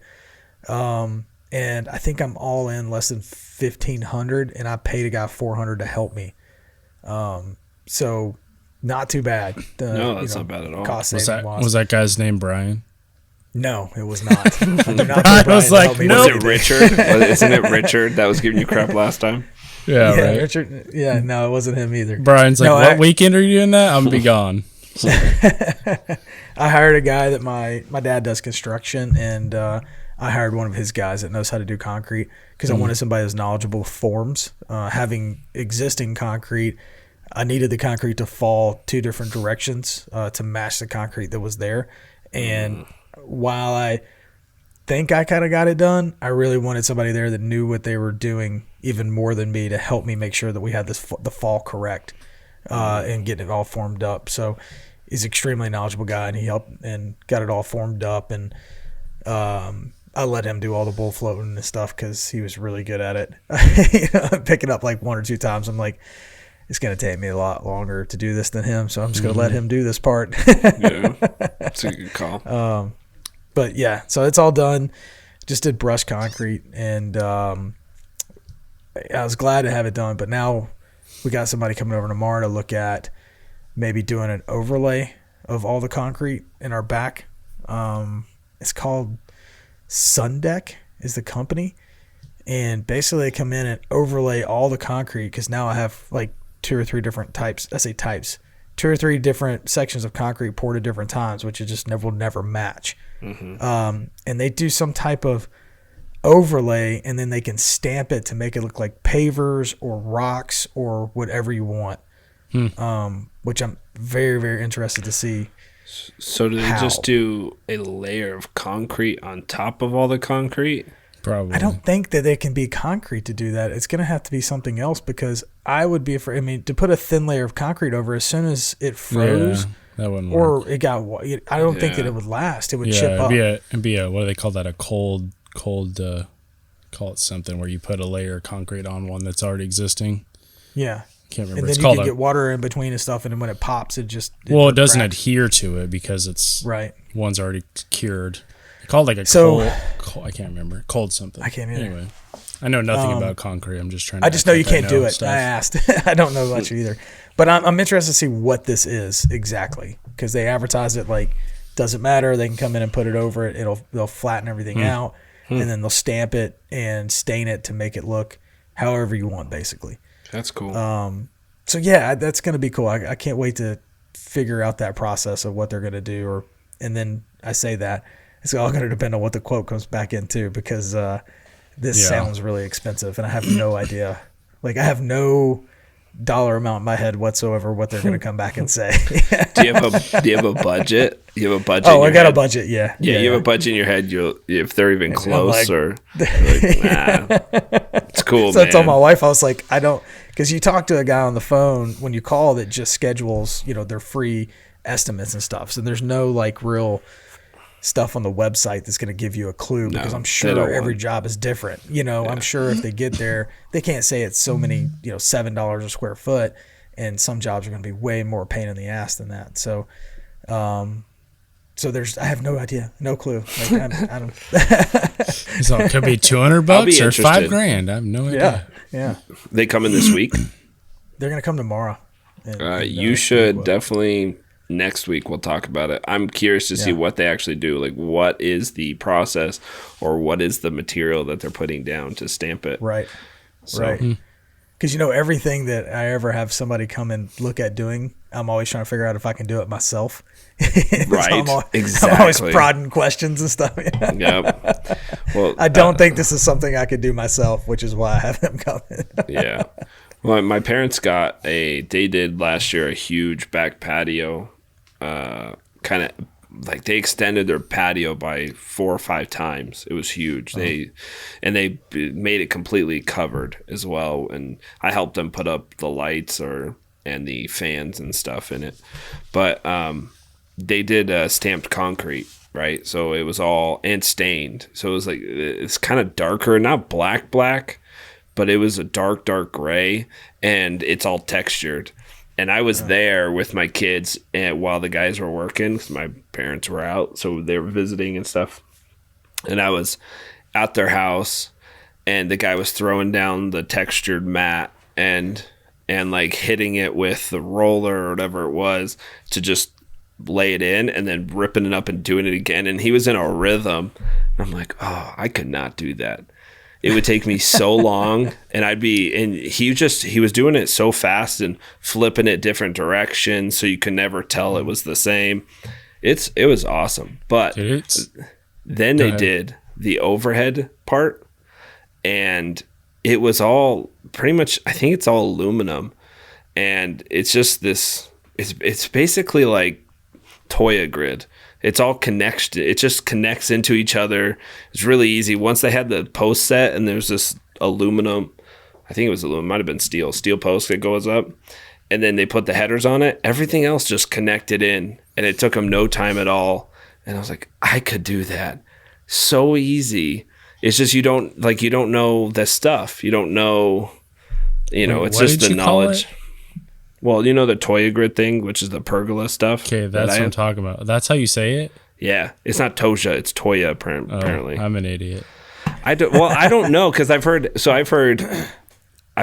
And I think I'm all in less than $1,500, and I paid a guy $400 to help me. So not too bad. No, that's not bad at all. Was that guy's name Brian? No, it was not. Brian was like, no. Was it Richard? Isn't it Richard that was giving you crap last time? Yeah, right. Richard. Yeah, no, it wasn't him either. Brian's like, what weekend are you doing that? I'm gonna be gone. So. I hired a guy that my dad does construction, and I hired one of his guys that knows how to do concrete because I wanted somebody that's knowledgeable with forms. Having existing concrete, I needed the concrete to fall 2 different directions to match the concrete that was there. And while I think I kind of got it done, I really wanted somebody there that knew what they were doing even more than me to help me make sure that we had the fall correct and getting it all formed up. So he's an extremely knowledgeable guy, and he helped and got it all formed up. And I let him do all the bull floating and stuff because he was really good at it. Picking up like 1 or 2 times, I'm like, it's going to take me a lot longer to do this than him, so I'm just going to let him do this part. Yeah, that's a good call. But yeah, so it's all done. Just did brush concrete, and I was glad to have it done. But now we got somebody coming over tomorrow to look at maybe doing an overlay of all the concrete in our back. It's called Sundeck is the company, and basically they come in and overlay all the concrete because now I have like 2 or 3 different types. I say types. 2 or 3 different sections of concrete poured at different times, which it just will never match. And they do some type of overlay, and then they can stamp it to make it look like pavers or rocks or whatever you want, which I'm very, very interested to see. So do they just do a layer of concrete on top of all the concrete? Probably. I don't think that it can be concrete to do that. It's going to have to be something else because I would be afraid. I mean, to put a thin layer of concrete over as soon as it froze, that wouldn't work. Or it got. I don't think that it would last. It would chip up. It'd be a what do they call that? A cold. Call it something where you put a layer of concrete on one that's already existing. Yeah. Can't remember. And then it's you can get water in between and stuff, and then when it pops, it doesn't adhere to it because it's one's already cured. Called like a cold, I can't remember. Cold something. I can't either. Anyway, I know nothing about concrete. I'm just trying. I just know you can't do it. Stuff. I asked. I don't know much either, but I'm interested to see what this is exactly because they advertise it like doesn't matter. They can come in and put it over it. They'll flatten everything out, and then they'll stamp it and stain it to make it look however you want, basically. That's cool. So yeah, that's gonna be cool. I can't wait to figure out that process of what they're gonna do, and then I say that. It's all going to depend on what the quote comes back into because this sounds really expensive, and I have no idea. Like, I have no dollar amount in my head whatsoever what they're going to come back and say. Do you have a budget? You have a budget? Oh, I got a budget. Yeah. You have a budget in your head. If they're even close, or like, nah, it's cool. So I told my wife, I was like, I don't, Because you talk to a guy on the phone when you call that just schedules, their free estimates and stuff. So there's no like real stuff on the website that's going to give you a clue, because I'm sure every job is different. I'm sure if they get there, they can't say it's so many, $7 a square foot, and some jobs are going to be way more pain in the ass than that. So, I have no idea, no clue. Like, I don't. So it could be $200 or $5,000. I have no idea. Yeah. They come in this week. They're going to come tomorrow. You should definitely. Next week we'll talk about it. I'm curious to see what they actually do. Like, what is the process, or what is the material that they're putting down to stamp it? Right. Right. Because everything that I ever have somebody come and look at doing, I'm always trying to figure out if I can do it myself. Right. Exactly. I'm always prodding questions and stuff. Yep. Well, I don't think this is something I could do myself, which is why I have them come in. Yeah. Well, my parents they did last year a huge back patio. Kind of like they extended their patio by 4 or 5 times. It was huge. They made it completely covered as well, and I helped them put up the lights and the fans and stuff in it. But they did stamped concrete, right? So it was all and stained. So it was like it's kind of darker, not black, but it was a dark gray, and it's all textured. And I was there with my kids while the guys were working, because my parents were out, so they were visiting and stuff. And I was at their house, and the guy was throwing down the textured mat and like hitting it with the roller or whatever it was to just lay it in, and then ripping it up and doing it again. And he was in a rhythm. I'm like, oh, I could not do that. It would take me so long, and he was doing it so fast and flipping it different directions, so you could never tell it was the same. It was awesome. But then they did the overhead part, and it was all pretty much, I think it's all aluminum, and it's just this, it's basically like Toya grid. It's all connected. It just connects into each other. It's really easy. Once they had the post set, and there's this aluminum, I think it was aluminum, might have been steel post that goes up, and then they put the headers on it. Everything else just connected in, and it took them no time at all. And I was like, I could do that. So easy. It's just you don't know the stuff. You don't know, it's just the knowledge. Well, the Toya grid thing, which is the pergola stuff. Okay, that's what I'm talking about. That's how you say it? Yeah. It's not Toja, it's Toya, apparently. I'm an idiot. I don't know, because I've heard. I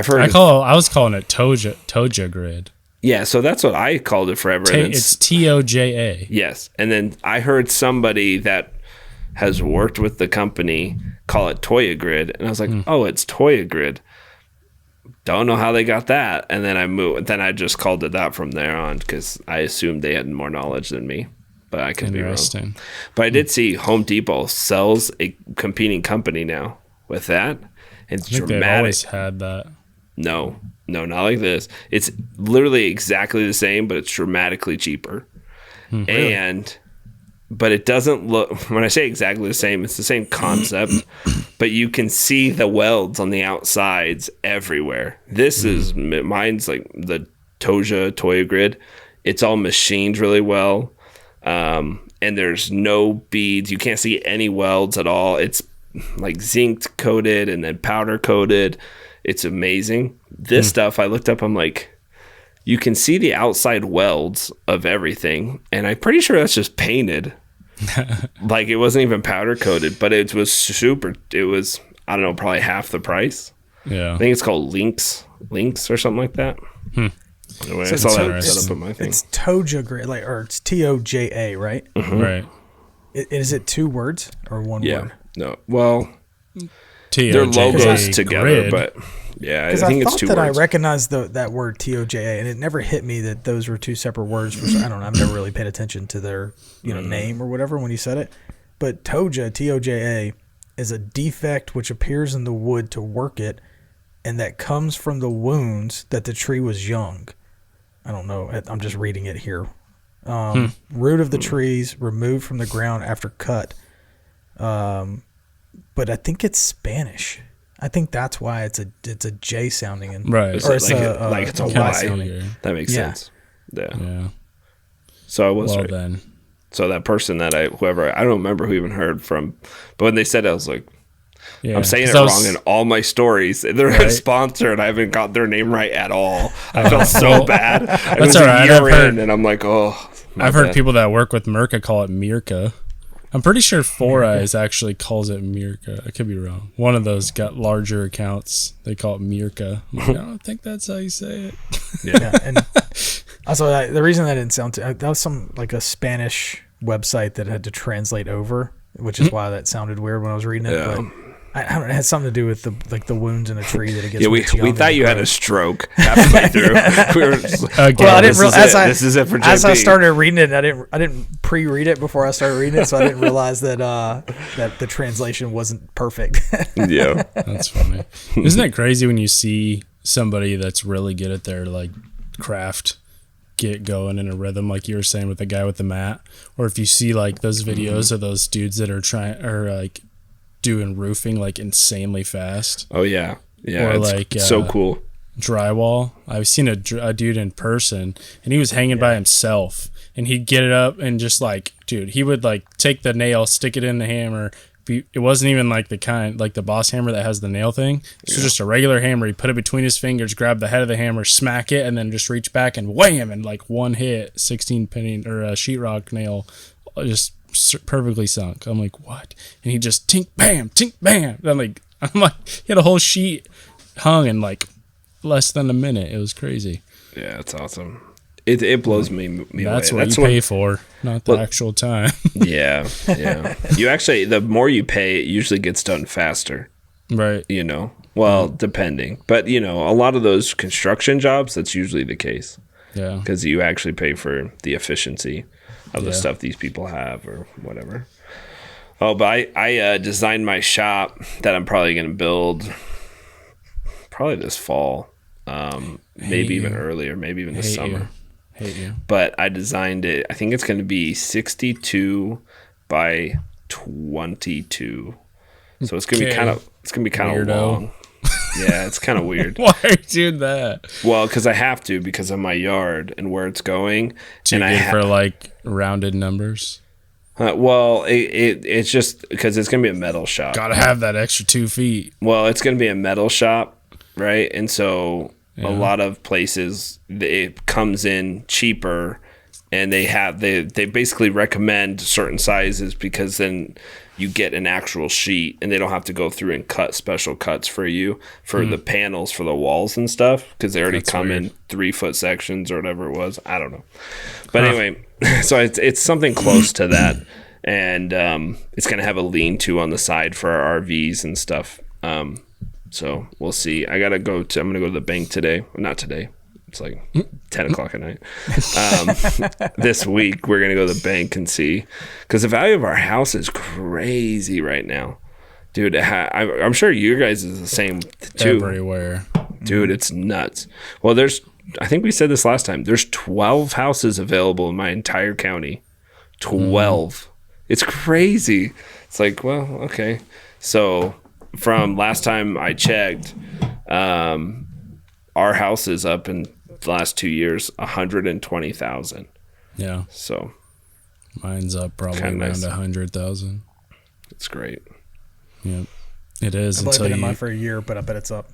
was calling it Toja grid. Yeah, so that's what I called it forever. It's Toja. Yes. And then I heard somebody that has worked with the company call it Toya grid. And I was like, oh, it's Toya grid. Don't know how they got that. And then I just called it that from there on, because I assumed they had more knowledge than me. But I could be wrong. But I did see Home Depot sells a competing company now with that. It's dramatic. They've always had that. No, not like this. It's literally exactly the same, but it's dramatically cheaper. Really? But it doesn't look, when I say exactly the same, it's the same concept, but you can see the welds on the outsides everywhere. Mine's like the Toya grid. It's all machined really well. And there's no beads. You can't see any welds at all. It's like zinc coated and then powder coated. It's amazing. This stuff I looked up, I'm like, you can see the outside welds of everything, and I'm pretty sure that's just painted. Like, it wasn't even powder coated, but it was I don't know, probably half the price. Yeah. I think it's called Lynx or something like that. Anyway, I saw that set up on my thing. It's Toja grid, or it's Toja, right? Mm-hmm. Right. Is it 2 words or 1 word? No. Well, T-O-J-A their logos together, grid. but yeah, I think it's 2 words. I words. thought I recognized that word Toja, and it never hit me that those were 2 separate words. I don't know. I've never really paid attention to their name or whatever when you said it. But Toja, Toja, is a defect which appears in the wood to work it, and that comes from the wounds that the tree was young. I don't know. I'm just reading it here. Root of the trees removed from the ground after cut. But I think it's Spanish. I think that's why it's a J sounding, and right, Or it's a Y sounding. That makes sense. Yeah. So I was right. Then. So that person that I don't remember who even heard from, but when they said it, I was like, I'm saying it wrong in all my stories. They're a sponsor, and I haven't got their name right at all. I felt so bad. That's all right. And I'm like, I've heard people that work with Mirka call it Mirka. I'm pretty sure Four Eyes actually calls it Mirka. I could be wrong. One of those got larger accounts. They call it Mirka. I don't think that's how you say it. Yeah. And also, the reason that didn't sound that was a Spanish website that had to translate over, which is why that sounded weird when I was reading it. Yeah. But I don't know, it had something to do with the wounds in a tree that it gets. Yeah, we thought you had a stroke halfway through. We were just like, well, I didn't realize this is it for JP. As I started reading it, I didn't pre-read it before I started reading it, so I didn't realize that that the translation wasn't perfect. Yeah, that's funny. Isn't it crazy when you see somebody that's really good at their craft get going in a rhythm, like you were saying with the guy with the mat, or if you see those videos of those dudes that are doing roofing insanely fast. Oh yeah, or it's so cool. Drywall. I've seen a dude in person, and he was hanging by himself, and he'd get it up and just dude, he would take the nail, stick it in the hammer. It wasn't even the boss hammer that has the nail thing. It was just a regular hammer. He put it between his fingers, grab the head of the hammer, smack it, and then just reach back and wham, and one hit, 16 penny or a sheetrock nail, just perfectly sunk. I'm like, what? And he just tink bam. And I'm like, he had a whole sheet hung in less than a minute. It was crazy. Yeah, it's awesome. It blows me That's away. What you pay for, not the actual time. Yeah. You actually, the more you pay, it usually gets done faster. Right. Well, depending. But, a lot of those construction jobs, that's usually the case. Yeah. Because you actually pay for the efficiency of the stuff these people have or whatever. Oh, but I designed my shop that I'm probably going to build probably this fall. Maybe even earlier, maybe even this summer. Hate you. But I designed it. I think it's going to be 62 by 22. So it's going to be kind of long. Yeah, it's kind of weird. Why are you doing that? Well, because I have to because of my yard and where it's going. Too good for rounded numbers. Well, it's just because it's going to be a metal shop. Gotta have that extra 2 feet. Well, it's going to be a metal shop, right? And so a lot of places it comes in cheaper, and they basically recommend certain sizes because then you get an actual sheet, and they don't have to go through and cut special cuts for you for the panels for the walls and stuff because they already come in 3-foot sections or whatever it was. I don't know, but anyway, so it's something close to that, and it's gonna have a lean-to on the side for our RVs and stuff. So we'll see. I'm gonna go to the bank today. Not today. It's 10 o'clock at night. This week, we're going to go to the bank and see. Because the value of our house is crazy right now. Dude, I'm sure you guys is the same too. Everywhere. Dude, it's nuts. Well, I think we said this last time. There's 12 houses available in my entire county. 12. It's crazy. It's well, okay. So from last time I checked, our house is up in the last 2 years, 120,000. Yeah. So mine's up probably around 100,000. It's great. Yeah, it is. I've only been in mine for a year, but I bet it's up.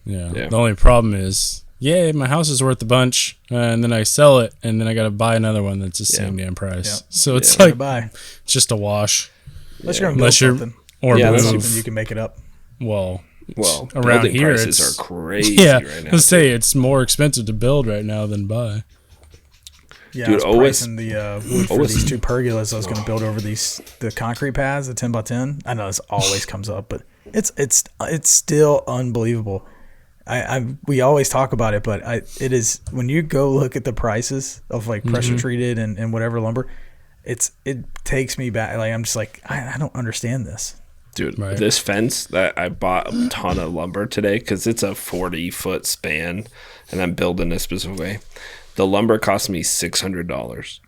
Yeah. The only problem is, my house is worth a bunch, and then I sell it, and then I got to buy another one that's the same damn price. Yeah. So it's it's just a wash. Unless you're going to build something. Or move. You can make it up. Well, around here prices are crazy right now. Let's say it's more expensive to build right now than buy. Yeah, dude, I was pricing the wood for these 2 pergolas I was going to build over the concrete pads, the 10x10. I know this always comes up, but it's still unbelievable. We always talk about it, but it is when you go look at the prices of pressure treated and whatever lumber, it takes me back. I'm just I don't understand this. Dude, this fence that I bought a ton of lumber today because it's a 40-foot span, and I'm building a specific way. The lumber cost me $600.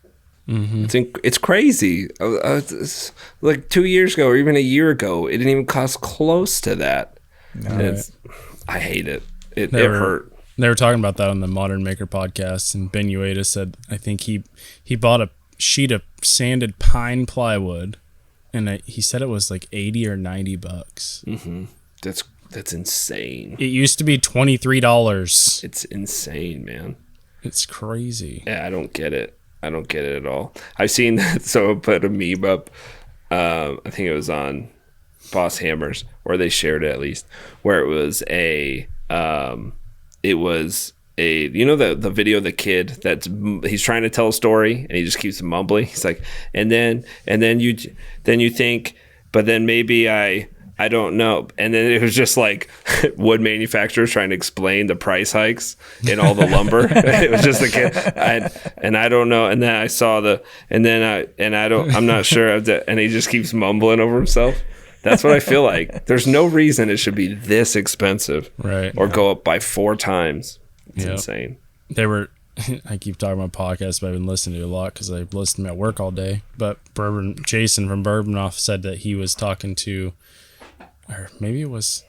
It's crazy. 2 years ago or even a year ago, it didn't even cost close to that. I hate it. It hurt. They were talking about that on the Modern Maker podcast, and Ben Ueda said I think he bought a sheet of sanded pine plywood, and he said it was like $80 or $90. Mm-hmm. That's insane. It used to be $23. It's insane, man. It's crazy. Yeah, I don't get it. I don't get it at all. I've seen that. So I put a meme up. I think it was on Boss Hammers, or they shared it at least, where it was a you know the video of the kid he's trying to tell a story and he just keeps mumbling. He's like, and then you think, but then maybe I don't know. And then it was just like wood manufacturers trying to explain the price hikes in all the lumber. It was just a kid. I don't know. And then I saw I'm not sure of that. And he just keeps mumbling over himself. That's what I feel like. There's no reason it should be this expensive, right? Or go up by 4 times. It's insane. I keep talking about podcasts, but I've been listening to a lot because I listen to them at work all day. But Jason from Bourbanoff said that he was talking to, or maybe it was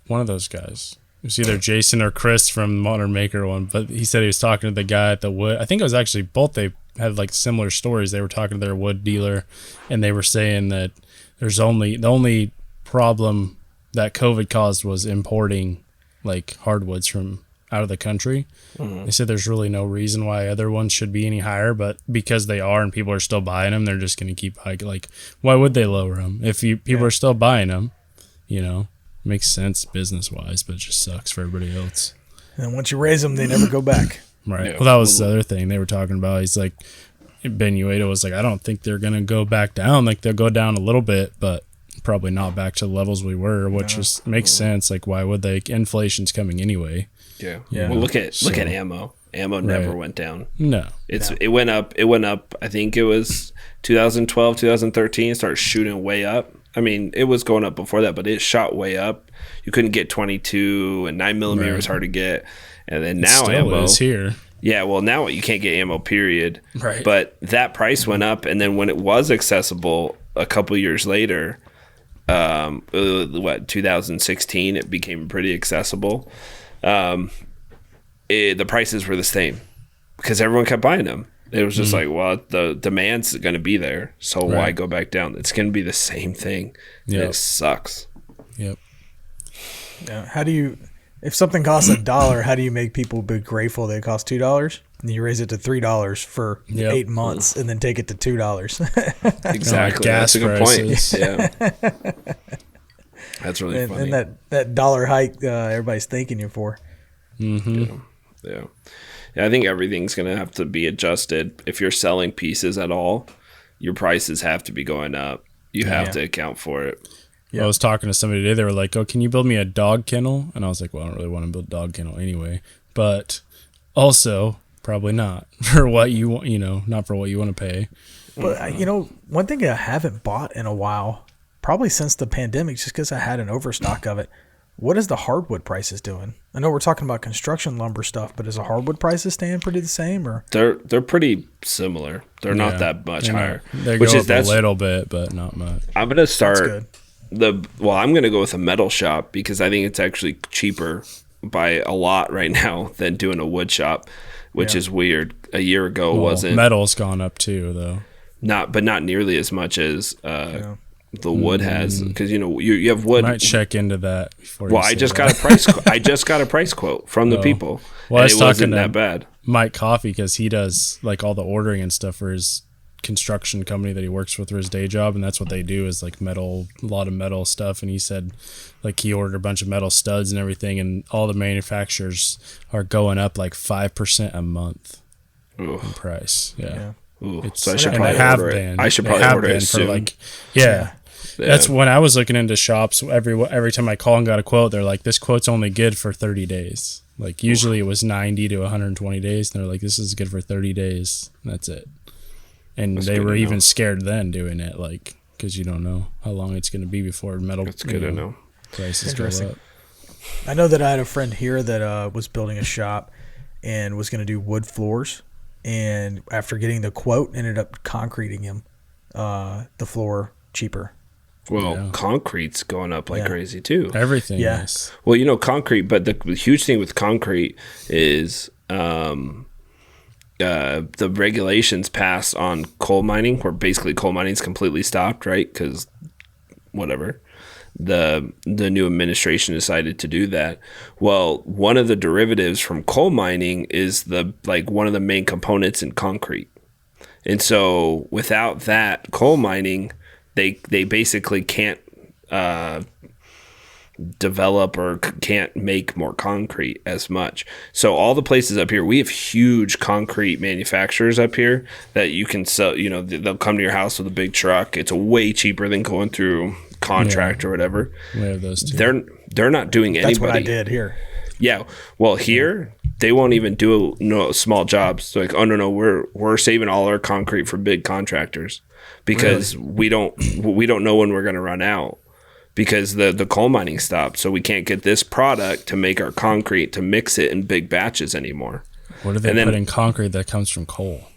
one of those guys. It was either Jason or Chris from Modern Maker one, but he said he was talking to the guy at the wood. I think it was actually both. They had like similar stories. They were talking to their wood dealer, and they were saying that the only problem that COVID caused was importing like hardwoods from out of the country. Mm-hmm. They said there's really no reason why other ones should be any higher, but because they are and people are still buying them, they're just going to keep high. Like, why would they lower them if people are still buying them? You know, makes sense business wise, but it just sucks for everybody else. And once you raise them, they never go back. Right. Yeah. Well, that was the other thing they were talking about. He's like, Ben Ueda was like, I don't think they're going to go back down. Like, they'll go down a little bit, but probably not back to the levels we were, which just makes sense. Like, why would they? Inflation's coming anyway. Yeah. Well, look at ammo. Ammo never went down. No. It went up. It went up. I think it was 2012, 2013. It started shooting way up. I mean, it was going up before that, but it shot way up. You couldn't get 22 and 9mm was hard to get. And then now ammo is here. Yeah, well, now you can't get ammo, period. Right. But that price went up, and then when it was accessible a couple years later, 2016, it became pretty accessible. The prices were the same because everyone kept buying them. It was just like, well, the demand's going to be there, so why go back down? It's going to be the same thing. Yep. It sucks. Yep. Yeah. If something costs $1, how do you make people be grateful that it costs $2? And you raise it to $3 for 8 months, and then take it to $2. Exactly. Gas That's a good prices. point. Yeah. That's really funny. And that dollar hike, everybody's thanking you for. Mm-hmm. Yeah. I think everything's going to have to be adjusted. If you're selling pieces at all, your prices have to be going up. You have to account for it. Yeah. I was talking to somebody today. They were like, "Oh, can you build me a dog kennel?" And I was like, "Well, I don't really want to build a dog kennel anyway, but also probably not for what you want. Not for what you want to pay." But one thing I haven't bought in a while, probably since the pandemic, just because I had an overstock of it. What is the hardwood prices doing? I know we're talking about construction lumber stuff, but is the hardwood prices staying pretty the same, or they're pretty similar? They're not that much higher. They go up a little bit, but not much. I'm gonna start I'm gonna go with a metal shop because I think it's actually cheaper by a lot right now than doing a wood shop, which is weird. A year ago wasn't. Metal's gone up too, though. But not nearly as much as the wood has, because you have wood. Might check into that before. Well, I just got a price quote from the people. Well, I was talking wasn't to that bad. Mike Coffey, because he does like all the ordering and stuff for his construction company that he works with for his day job, and that's what they do is like metal, a lot of metal stuff. And he said like he ordered a bunch of metal studs and everything, and all the manufacturers are going up like 5% a month in price. Yeah. Ooh, so I should probably order it. I should probably order it soon. That's when I was looking into shops. Every time I call and got a quote, they're like, "This quote's only good for 30 days." Like usually it was 90 to 120 days, and they're like, "This is good for 30 days." And that's it. And they were even scared then doing it, like because you don't know how long it's going to be before metal. That's good to know. Prices go up. I know that I had a friend here that was building a shop and was going to do wood floors. And after getting the quote, ended up concreting him the floor cheaper. Well, concrete's going up like crazy too. Everything is. Well, concrete, but the huge thing with concrete is the regulations passed on coal mining, where basically coal mining is completely stopped, right? Because whatever. The new administration decided to do that. Well, one of the derivatives from coal mining is one of the main components in concrete. And so without that coal mining, they basically can't develop or can't make more concrete as much. So all the places up here, we have huge concrete manufacturers up here that you can sell, they'll come to your house with a big truck. It's way cheaper than going through contract or whatever. We have those too. They're not doing anybody. That's what I did here. Yeah. Well, here they won't even do small jobs. Like, oh no, we're saving all our concrete for big contractors because we don't know when we're going to run out, because the coal mining stopped. So we can't get this product to make our concrete to mix it in big batches anymore. What do they put in concrete that comes from coal?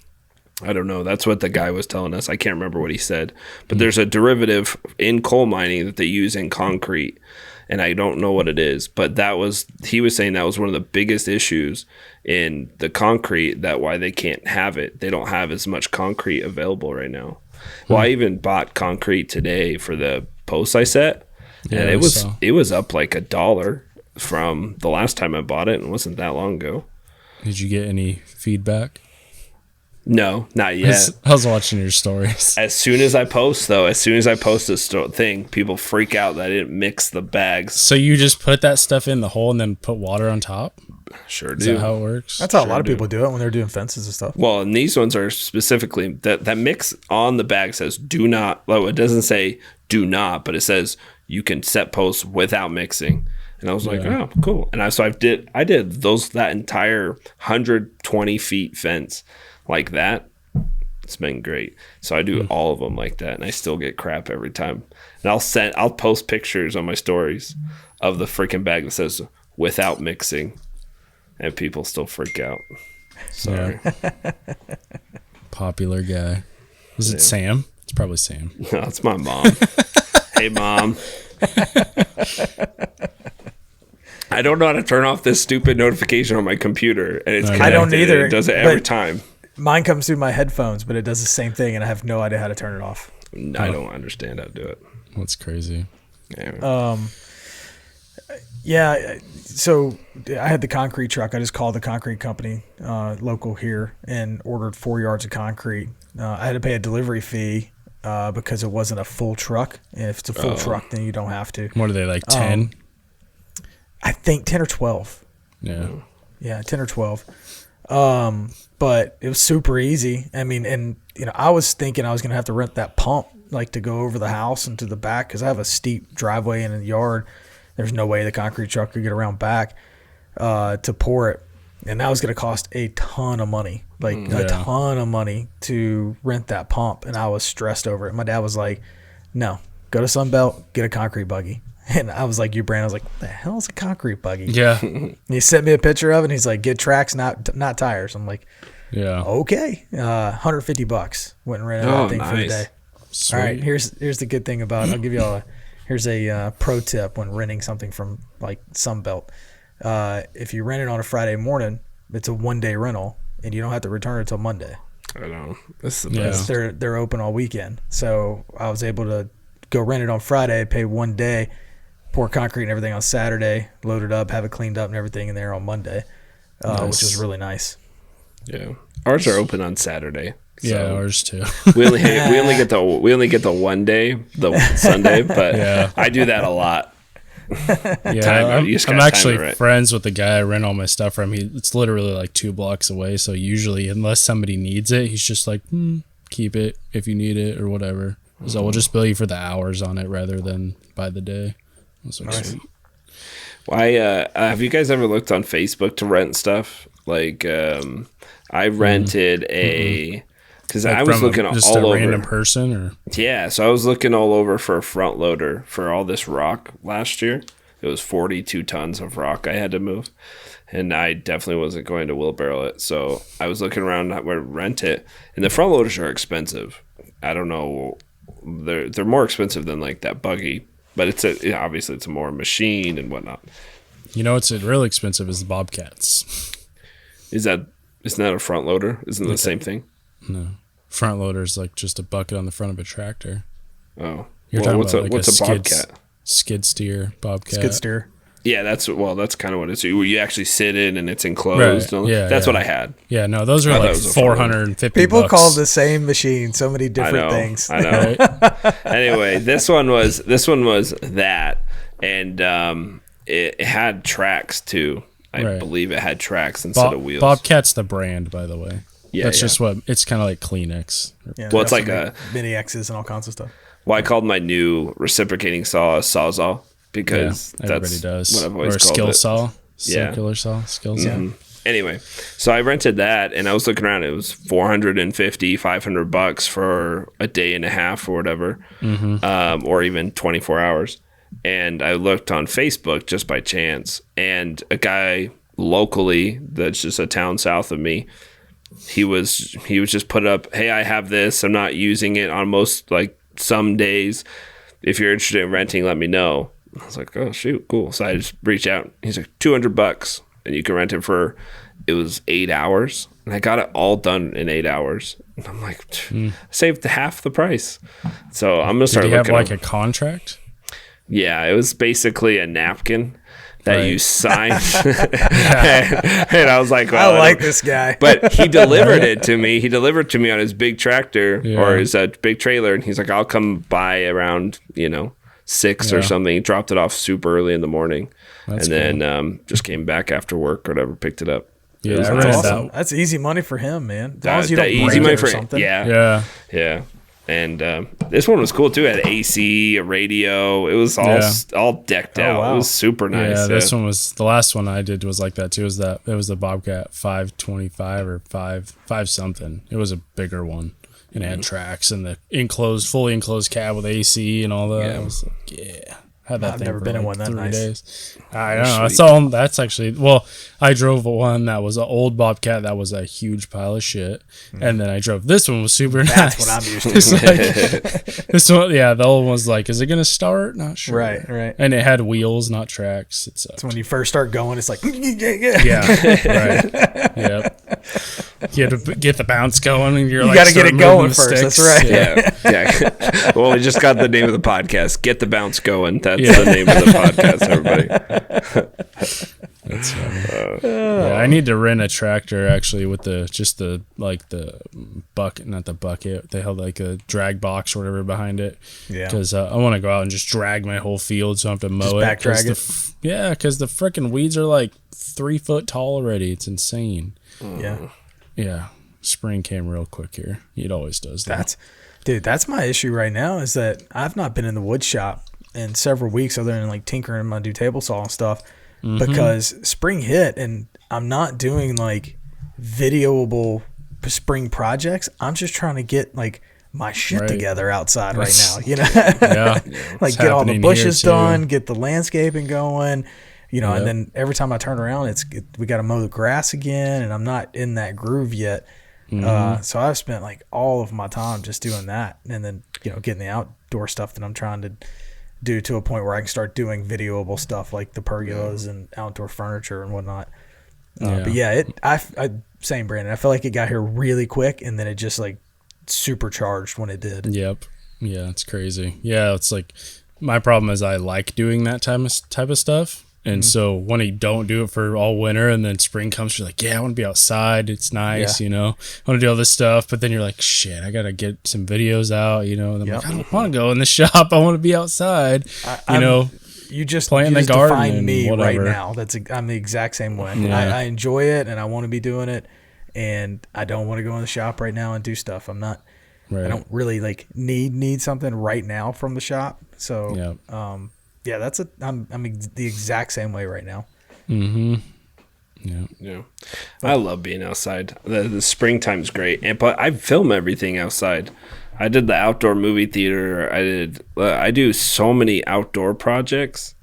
I don't know. That's what the guy was telling us. I can't remember what he said. But there's a derivative in coal mining that they use in concrete, and I don't know what it is. But he was saying that was one of the biggest issues in the concrete, that why they can't have it. They don't have as much concrete available right now. Well, I even bought concrete today for the post I set, and it was up like $1 from the last time I bought it, and it wasn't that long ago. Did you get any feedback? No, not yet. I was watching your stories. As soon as I post this thing, people freak out that I didn't mix the bags. So you just put that stuff in the hole and then put water on top? Sure do. Is that how it works? That's how a lot of people do it when they're doing fences and stuff. Well, and these ones are specifically, that mix on the bag says do not, well, it doesn't say do not, but it says you can set posts without mixing. And I was like, oh, cool. And I did that entire 120 feet fence like that. It's been great. So I do all of them like that, and I still get crap every time. And I'll post pictures on my stories of the freaking bag that says without mixing, and people still freak out. Sorry. Yeah. Popular guy. Was it Sam? It's probably Sam. No, it's my mom. Hey, Mom. I don't know how to turn off this stupid notification on my computer, and it's connected. I don't either. It does it every time. Mine comes through my headphones, but it does the same thing, and I have no idea how to turn it off. I don't understand how to do it. That's crazy. Anyway. Yeah, so I had the concrete truck. I just called the concrete company local here and ordered 4 yards of concrete. I had to pay a delivery fee because it wasn't a full truck. And if it's a full truck, then you don't have to. What are they, like 10? I think 10 or 12. Yeah. Yeah, 10 or 12. But it was super easy. I mean, and I was thinking I was going to have to rent that pump, like to go over the house and to the back, because I have a steep driveway in the yard. There's no way the concrete truck could get around back to pour it. And that was going to cost a ton of money, a ton of money to rent that pump. And I was stressed over it. My dad was like, no, go to Sunbelt, get a concrete buggy. And I was like, I was like, what the hell is a concrete buggy? Yeah. And he sent me a picture of it, and he's like, get tracks, not tires. I'm like, yeah. Okay. $150. Went and rented that thing for the day. Sweet. All right, here's the good thing about it. I'll give you all here's a pro tip when renting something from like Sunbelt. If you rent it on a Friday morning, it's a 1-day rental, and you don't have to return it till Monday. I know. This is the best. They're open all weekend. So I was able to go rent it on Friday, pay 1 day, pour concrete and everything on Saturday, load it up, have it cleaned up and everything in there on Monday, which is really nice. Yeah, ours are open on Saturday. So yeah, ours too. we only get the 1 day, the Sunday, but I do that a lot. Yeah, I'm actually friends with the guy I rent all my stuff from. It's literally like 2 blocks away. So usually, unless somebody needs it, he's just like, keep it if you need it or whatever. So we'll just bill you for the hours on it rather than by the day. That's nice. Sweet. Why have you guys ever looked on Facebook to rent stuff? Like I rented because I was looking all over. Random person, or so I was looking all over for a front loader for all this rock last year. It was 42 tons of rock I had to move, and I definitely wasn't going to wheelbarrow it. So I was looking around where to rent it, and the front loaders are expensive. I don't know they're more expensive than like that buggy, but obviously it's a more machine and whatnot. You know what's really expensive is the Bobcats. Isn't that a front loader? Isn't it the same thing? No, front loader is like just a bucket on the front of a tractor. Oh, You're talking what's about like a Bobcat? Skid steer Bobcat. Skid steer. Yeah, that's kind of what it's. Where you actually sit in and it's enclosed. Right. Yeah, that's what I had. Yeah, no, those are like $450. People call the same machine so many different things. I know. Anyway, this one was that, and it had tracks too. I believe it had tracks instead of wheels. Bobcat's the brand, by the way. Yeah, that's just what it's kind of like Kleenex. Yeah, well, it's like a mini X's and all kinds of stuff. Well, I called my new reciprocating saw a sawzall because everybody that's does. what I've always or a called skill it. saw, Yeah. circular saw, skill saw. Mm-hmm. Anyway, so I rented that, and I was looking around. It was $450-$500 for a day and a half or whatever, or even 24 hours. And I looked on Facebook just by chance, and a guy locally that's just a town south of me, he was just put up, hey, I have this. I'm not using it on most, like, some days. If you're interested in renting, let me know. I was like, oh, shoot, cool. So I just reached out. He's like, $200, and you can rent it for, it was 8 hours. And I got it all done in 8 hours. And I'm like, saved half the price. So I'm going to start looking. Did you have like a contract? Yeah, it was basically a napkin that you signed. And I was like, well, I like this guy. But he delivered it to me. He delivered it to me on his big tractor or his big trailer. And he's like, I'll come by around, 6 or something. He dropped it off super early in the morning. That's and then just came back after work or whatever, picked it up. Yeah, that's awesome. That's easy money for him, man. As long as you don't break it or something. Yeah. And this one was cool too. It had AC, a radio. It was all decked out. Wow. It was super nice. Yeah, this one was the last one I did was like that too. It was the Bobcat 525 or 5 something. It was a bigger one, and it had tracks and the fully enclosed cab with AC and all that. Yeah. I was like, yeah. Had that I've thing never for been in like one that 3 nice. days. I don't know. That's actually, I drove one that was an old Bobcat that was a huge pile of shit. And then I drove this one was super nice. That's what I'm used to. This one, the old one was like, is it going to start? Not sure. Right. And it had wheels, not tracks. So when you first start going, it's like, yeah, right. Yep. You have to get the bounce going, and you got to get it going first. Sticks. That's right. Yeah. Well, we just got the name of the podcast. Get the bounce going. That's the name of the podcast, everybody. That's funny. I need to rent a tractor actually with the bucket, not the bucket. They held like a drag box or whatever behind it. Yeah. Because I want to go out and just drag my whole field, so I have to mow just it. Back drag it. Because the freaking weeds are like 3 foot tall already. It's insane. Yeah. Yeah. Spring came real quick here. It always does. That's my issue right now is that I've not been in the wood shop in several weeks other than like tinkering my new table saw and stuff because spring hit and I'm not doing like videoable spring projects. I'm just trying to get like my shit together outside right now, like get all the bushes done, get the landscaping going, and then every time I turn around, we got to mow the grass again, and I'm not in that groove yet. So I've spent like all of my time just doing that, and then getting the outdoor stuff that I'm trying to do to a point where I can start doing videoable stuff like the pergolas and outdoor furniture and whatnot. But same Brandon. I feel like it got here really quick, and then it just like supercharged when it did. Yep. Yeah, it's crazy. Yeah, it's like my problem is I like doing that type of stuff. And so when you don't do it for all winter and then spring comes, you're like, yeah, I want to be outside. It's nice, I want to do all this stuff. But then you're like, shit, I got to get some videos out, and I'm like, I don't want to go in the shop. I want to be outside, You just playing the garden define me whatever. Right now. I'm the exact same way. Yeah. I enjoy it and I want to be doing it, and I don't want to go in the shop right now and do stuff. I'm not. Right. I don't really like need something right now from the shop. So I'm the exact same way right now. Mm-hmm. Yeah. I love being outside. The springtime's great, but I film everything outside. I did the outdoor movie theater. I do so many outdoor projects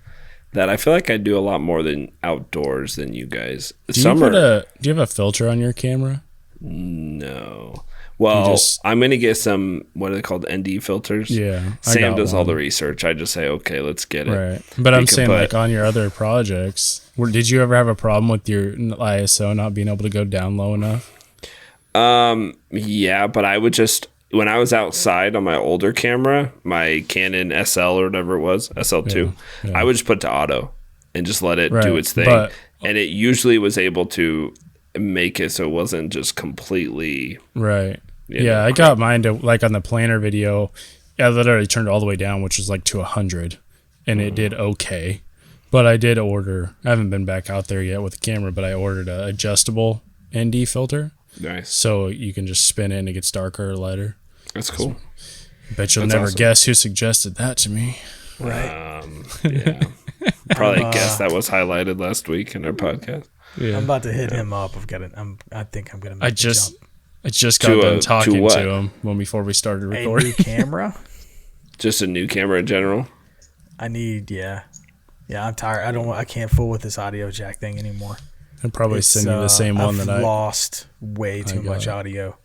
that I feel like I do a lot more than outdoors than you guys. Do you have a filter on your camera? No. Well, I'm gonna get some. What are they called? ND filters. Yeah, Sam does all the research. I just say, okay, let's get it. Right, but I'm saying like on your other projects, did you ever have a problem with your ISO not being able to go down low enough? Yeah, but I would just when I was outside on my older camera, my Canon SL or whatever it was, SL2, I would just put to auto and just let it do its thing, and it usually was able to make it so it wasn't just completely right. Yeah, I got mine to like on the planner video. I literally turned it all the way down, which was like to 100, and it did okay. But I did order. I haven't been back out there yet with the camera, but I ordered a adjustable ND filter. Nice. So you can just spin it and it gets darker or lighter. That's cool. Bet you'll never guess who suggested that to me. Right. Yeah. Probably guess that was highlighted last week in our podcast. Yeah. I'm about to hit him up. I think I'm gonna. I just got done talking to him before we started recording. A new camera. Just a new camera in general. I need. Yeah. I'm tired. I can't fool with this audio jack thing anymore. I'll probably send you the same one that I lost way too much audio.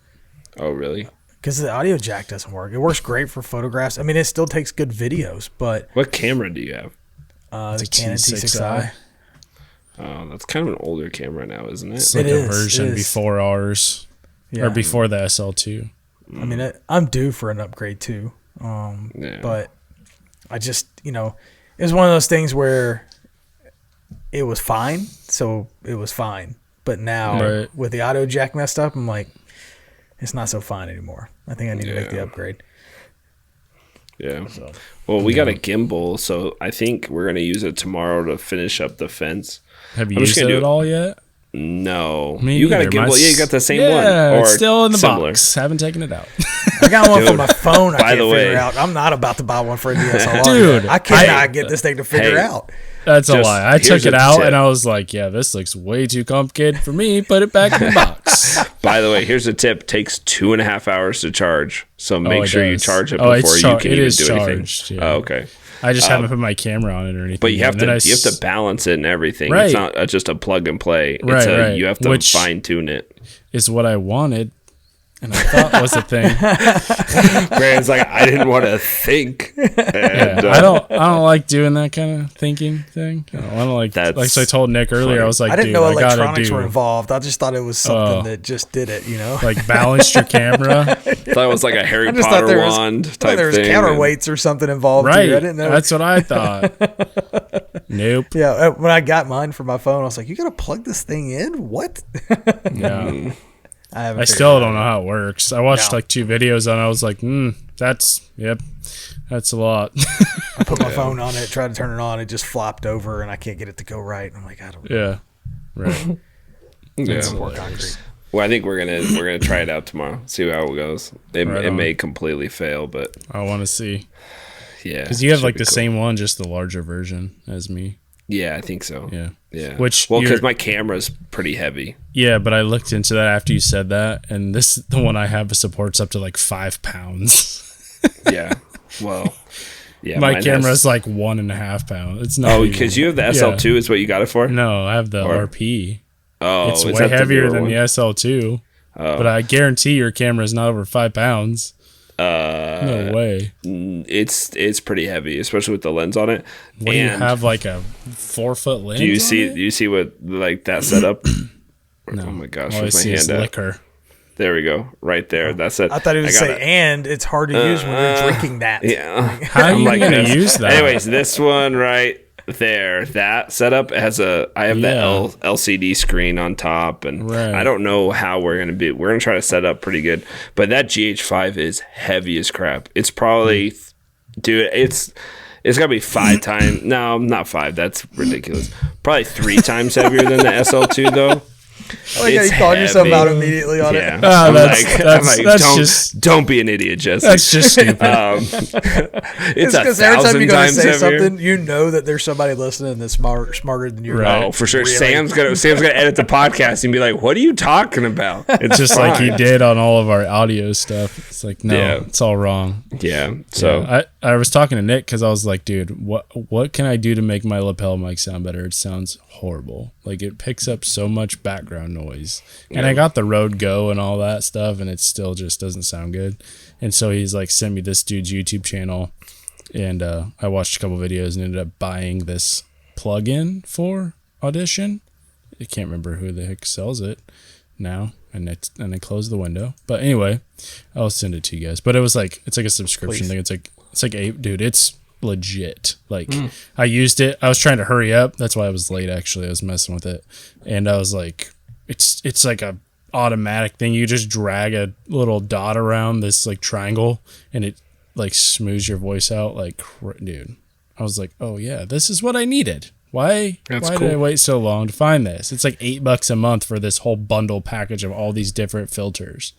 Oh, really? Because the audio jack doesn't work. It works great for photographs. I mean, it still takes good videos, but... What camera do you have? The Canon T6i. Oh, that's kind of an older camera now, isn't it? It's like a version before ours. Yeah. Or before the SL2. I mean, I'm due for an upgrade, too. But I just, it was one of those things where it was fine, so it was fine. But now, with the audio jack messed up, I'm like... It's not so fine anymore. I think I need to make the upgrade. Yeah. So, well, we got a gimbal, so I think we're going to use it tomorrow to finish up the fence. Have you used it at all yet? No. You got a gimbal. Yeah, you got the same one. Yeah, it's still in the box. Haven't taken it out. I got one for my phone. I can't figure out. I'm not about to buy one for a DSLR. Dude. I cannot get this thing to figure out. That's a lie. I took it out and I was like, yeah, this looks way too complicated for me. Put it back in the box. By the way, here's a tip. Takes 2.5 hours to charge. So make sure you charge it before you can even do anything. Yeah. Oh, okay. I just haven't put my camera on it or anything. But you have to balance it and everything. Right. It's not just a plug and play. Right. You have to fine tune it. Is what I wanted. And I thought was a thing. Brandon's like, I didn't want to think. And, I don't like doing that kind of thinking thing. I don't like that. Like so I told Nick earlier, funny. I was like, I didn't know electronics were involved. I just thought it was something that just did it, Like balanced your camera. I thought it was like a Harry Potter wand type thing. There was counterweights or something involved. Right. Too. I didn't know. That's what I thought. Nope. Yeah. When I got mine for my phone, I was like, you got to plug this thing in? What? Yeah. I still don't know how it works. I watched like 2 videos and I was like, that's a lot. I put my phone on it, tried to turn it on, it just flopped over and I can't get it to go right. I'm like, I don't know. Yeah. Right. Yeah. More concrete. Well, I think we're gonna try it out tomorrow. See how it goes. It may completely fail, but I want to see. Yeah, because you have like the same one, just the larger version as me. Yeah, I think so. Yeah. Because my camera's pretty heavy. Yeah, but I looked into that after you said that, and the one I have supports up to like 5 pounds. Yeah. Well. Yeah. My camera's like 1.5 pounds. It's not. Oh, because you have the SL2 is what you got it for? No, I have the RP. Oh, it's way heavier than the SL2. Oh. But I guarantee your camera is not over 5 pounds. No way. It's pretty heavy, especially with the lens on it. What, do you have like a 4-foot lens? Do you see what like that setup? No. Oh my gosh, all where's my hand at? Liquor. There we go, right there. That's it. I thought he was saying, and it's hard to use when you're drinking that. Yeah. How are you going to use that? Anyways, this one right there, that setup has I have the LCD screen on top, and I don't know how we're gonna try to set up pretty good, but that GH5 is heavy as crap. It's probably dude, it's gotta be 5 times. No, not 5, that's ridiculous. Probably 3 times heavier than the SL2 though. I like how you called yourself out immediately on it. Don't be an idiot, Jesse. That's just stupid. It's because every time you're going to say heavier. something, you know that there's somebody listening that's smarter than you. Right. Oh, for sure. Really? Sam's gonna edit the podcast and be like, "What are you talking about?" It's just like he did on all of our audio stuff. It's like, no, it's all wrong. Yeah. So I was talking to Nick because I was like, dude, what can I do to make my lapel mic sound better? It sounds horrible. Like, it picks up so much background noise. And I got the Rode Go and all that stuff, and it still just doesn't sound good. And so he's like, sent me this dude's YouTube channel, and I watched a couple videos and ended up buying this plug-in for Audition. I can't remember who the heck sells it now. And I closed the window. But anyway, I'll send it to you guys. But it's like a subscription thing. It's like dude, it's legit. Like, I used it. I was trying to hurry up. That's why I was late, actually. I was messing with it. And I was like, it's like a automatic thing. You just drag a little dot around this like triangle, and it like smooths your voice out. Like, dude, I was like, oh yeah, this is what I needed. Why did I wait so long to find this? It's like $8 a month for this whole bundle package of all these different filters.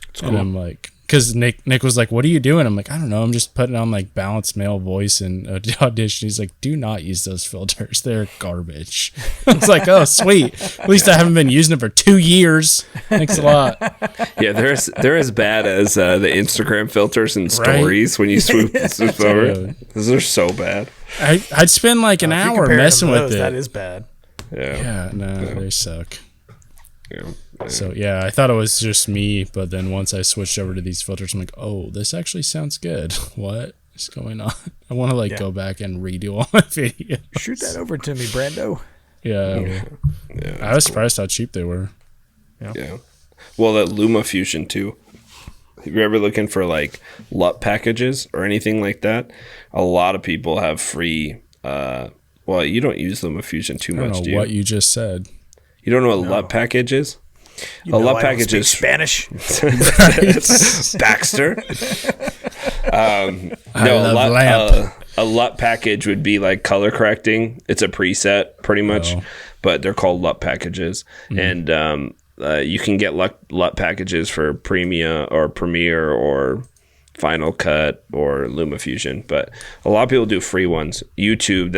That's cool. And I'm like, because Nick was like, what are you doing? I'm like, I don't know. I'm just putting on like balanced male voice and Audition. He's like, do not use those filters. They're garbage. I was like, oh, sweet. At least I haven't been using it for 2 years. Thanks a lot. Yeah, they're as bad as the Instagram filters and stories when you swoop over. Those are so bad. I'd spend like an hour messing with it. That is bad. Yeah, they suck. Yeah. So yeah, I thought it was just me, but then once I switched over to these filters, I'm like, oh, this actually sounds good. What is going on? I want to go back and redo all my videos. Shoot that over to me, Brando. Yeah. I was surprised how cheap they were. Yeah. Well, that LumaFusion too. If you're ever looking for like LUT packages or anything like that, a lot of people have free. Well, you don't use LumaFusion too much, do you? I don't know what you just said. You don't know what LUT package is? A LUT package is Spanish. Baxter. A LUT package would be like color correcting. It's a preset, pretty much, but they're called LUT packages, and you can get LUT packages for Premiere or Final Cut or LumaFusion, but a lot of people do free ones. YouTube,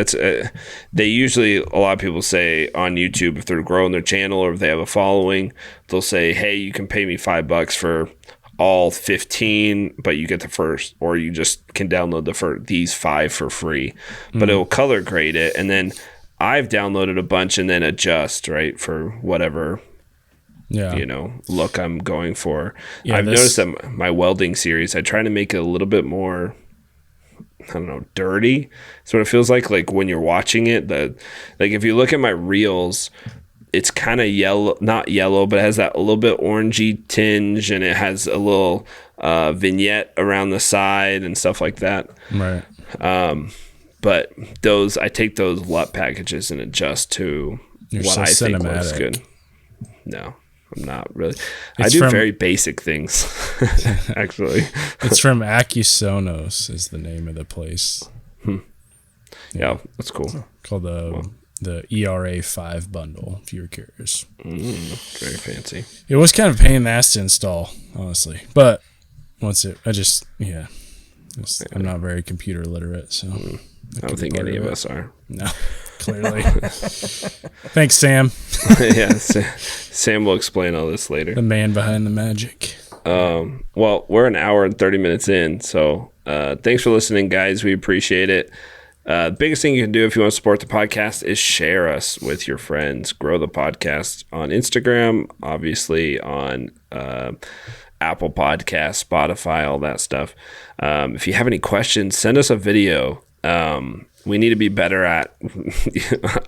they usually, a lot of people say on YouTube, if they're growing their channel or if they have a following, they'll say, hey, you can pay me $5 for all 15, but you get the first, or you just can download these 5 for free, but it'll color grade it. And then I've downloaded a bunch and then adjust, right, for whatever look I'm going for. I've noticed that my welding series, I try to make it a little bit more, I don't know, dirty. That's what it feels like when you're watching it. Like if you look at my reels, it's kind of yellow, not yellow, but it has that a little bit orangey tinge, and it has a little vignette around the side and stuff like that. Right. But I take those LUT packages and adjust to what I think looks good. No. I'm not really. I do very basic things, actually. It's from Acusonos is the name of the place. Yeah, that's cool. Called the ERA 5 bundle, if you were curious. Very fancy. It was kind of a pain in the ass to install, honestly. But I'm not very computer literate, so I don't think any of us are. No, clearly. Thanks, Sam. Yeah, Sam will explain all this later. The man behind the magic. Well, we're an hour and 30 minutes in, so thanks for listening, guys. We appreciate it. The biggest thing you can do if you want to support the podcast is share us with your friends. Grow the podcast on Instagram, obviously on Apple Podcasts, Spotify, all that stuff. If you have any questions, send us a video. We need to be better at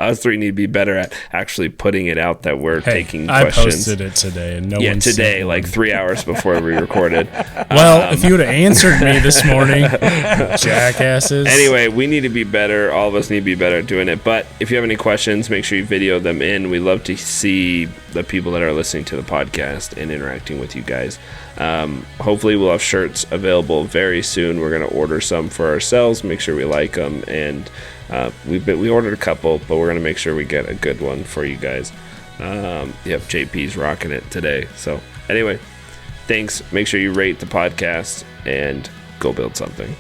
us three need to be better at actually putting it out that we're taking questions. I posted it today, and no one today, like 3 hours before we recorded. Well, if you would have answered me this morning, jackasses. Anyway, we need to be better. All of us need to be better at doing it. But if you have any questions, make sure you video them in. We love to see the people that are listening to the podcast and interacting with you guys. Hopefully we'll have shirts available very soon. We're going to order some for ourselves, make sure we like them, and we ordered a couple, but we're going to make sure we get a good one for you guys. JP's rocking it today. So anyway, thanks. Make sure you rate the podcast and go build something.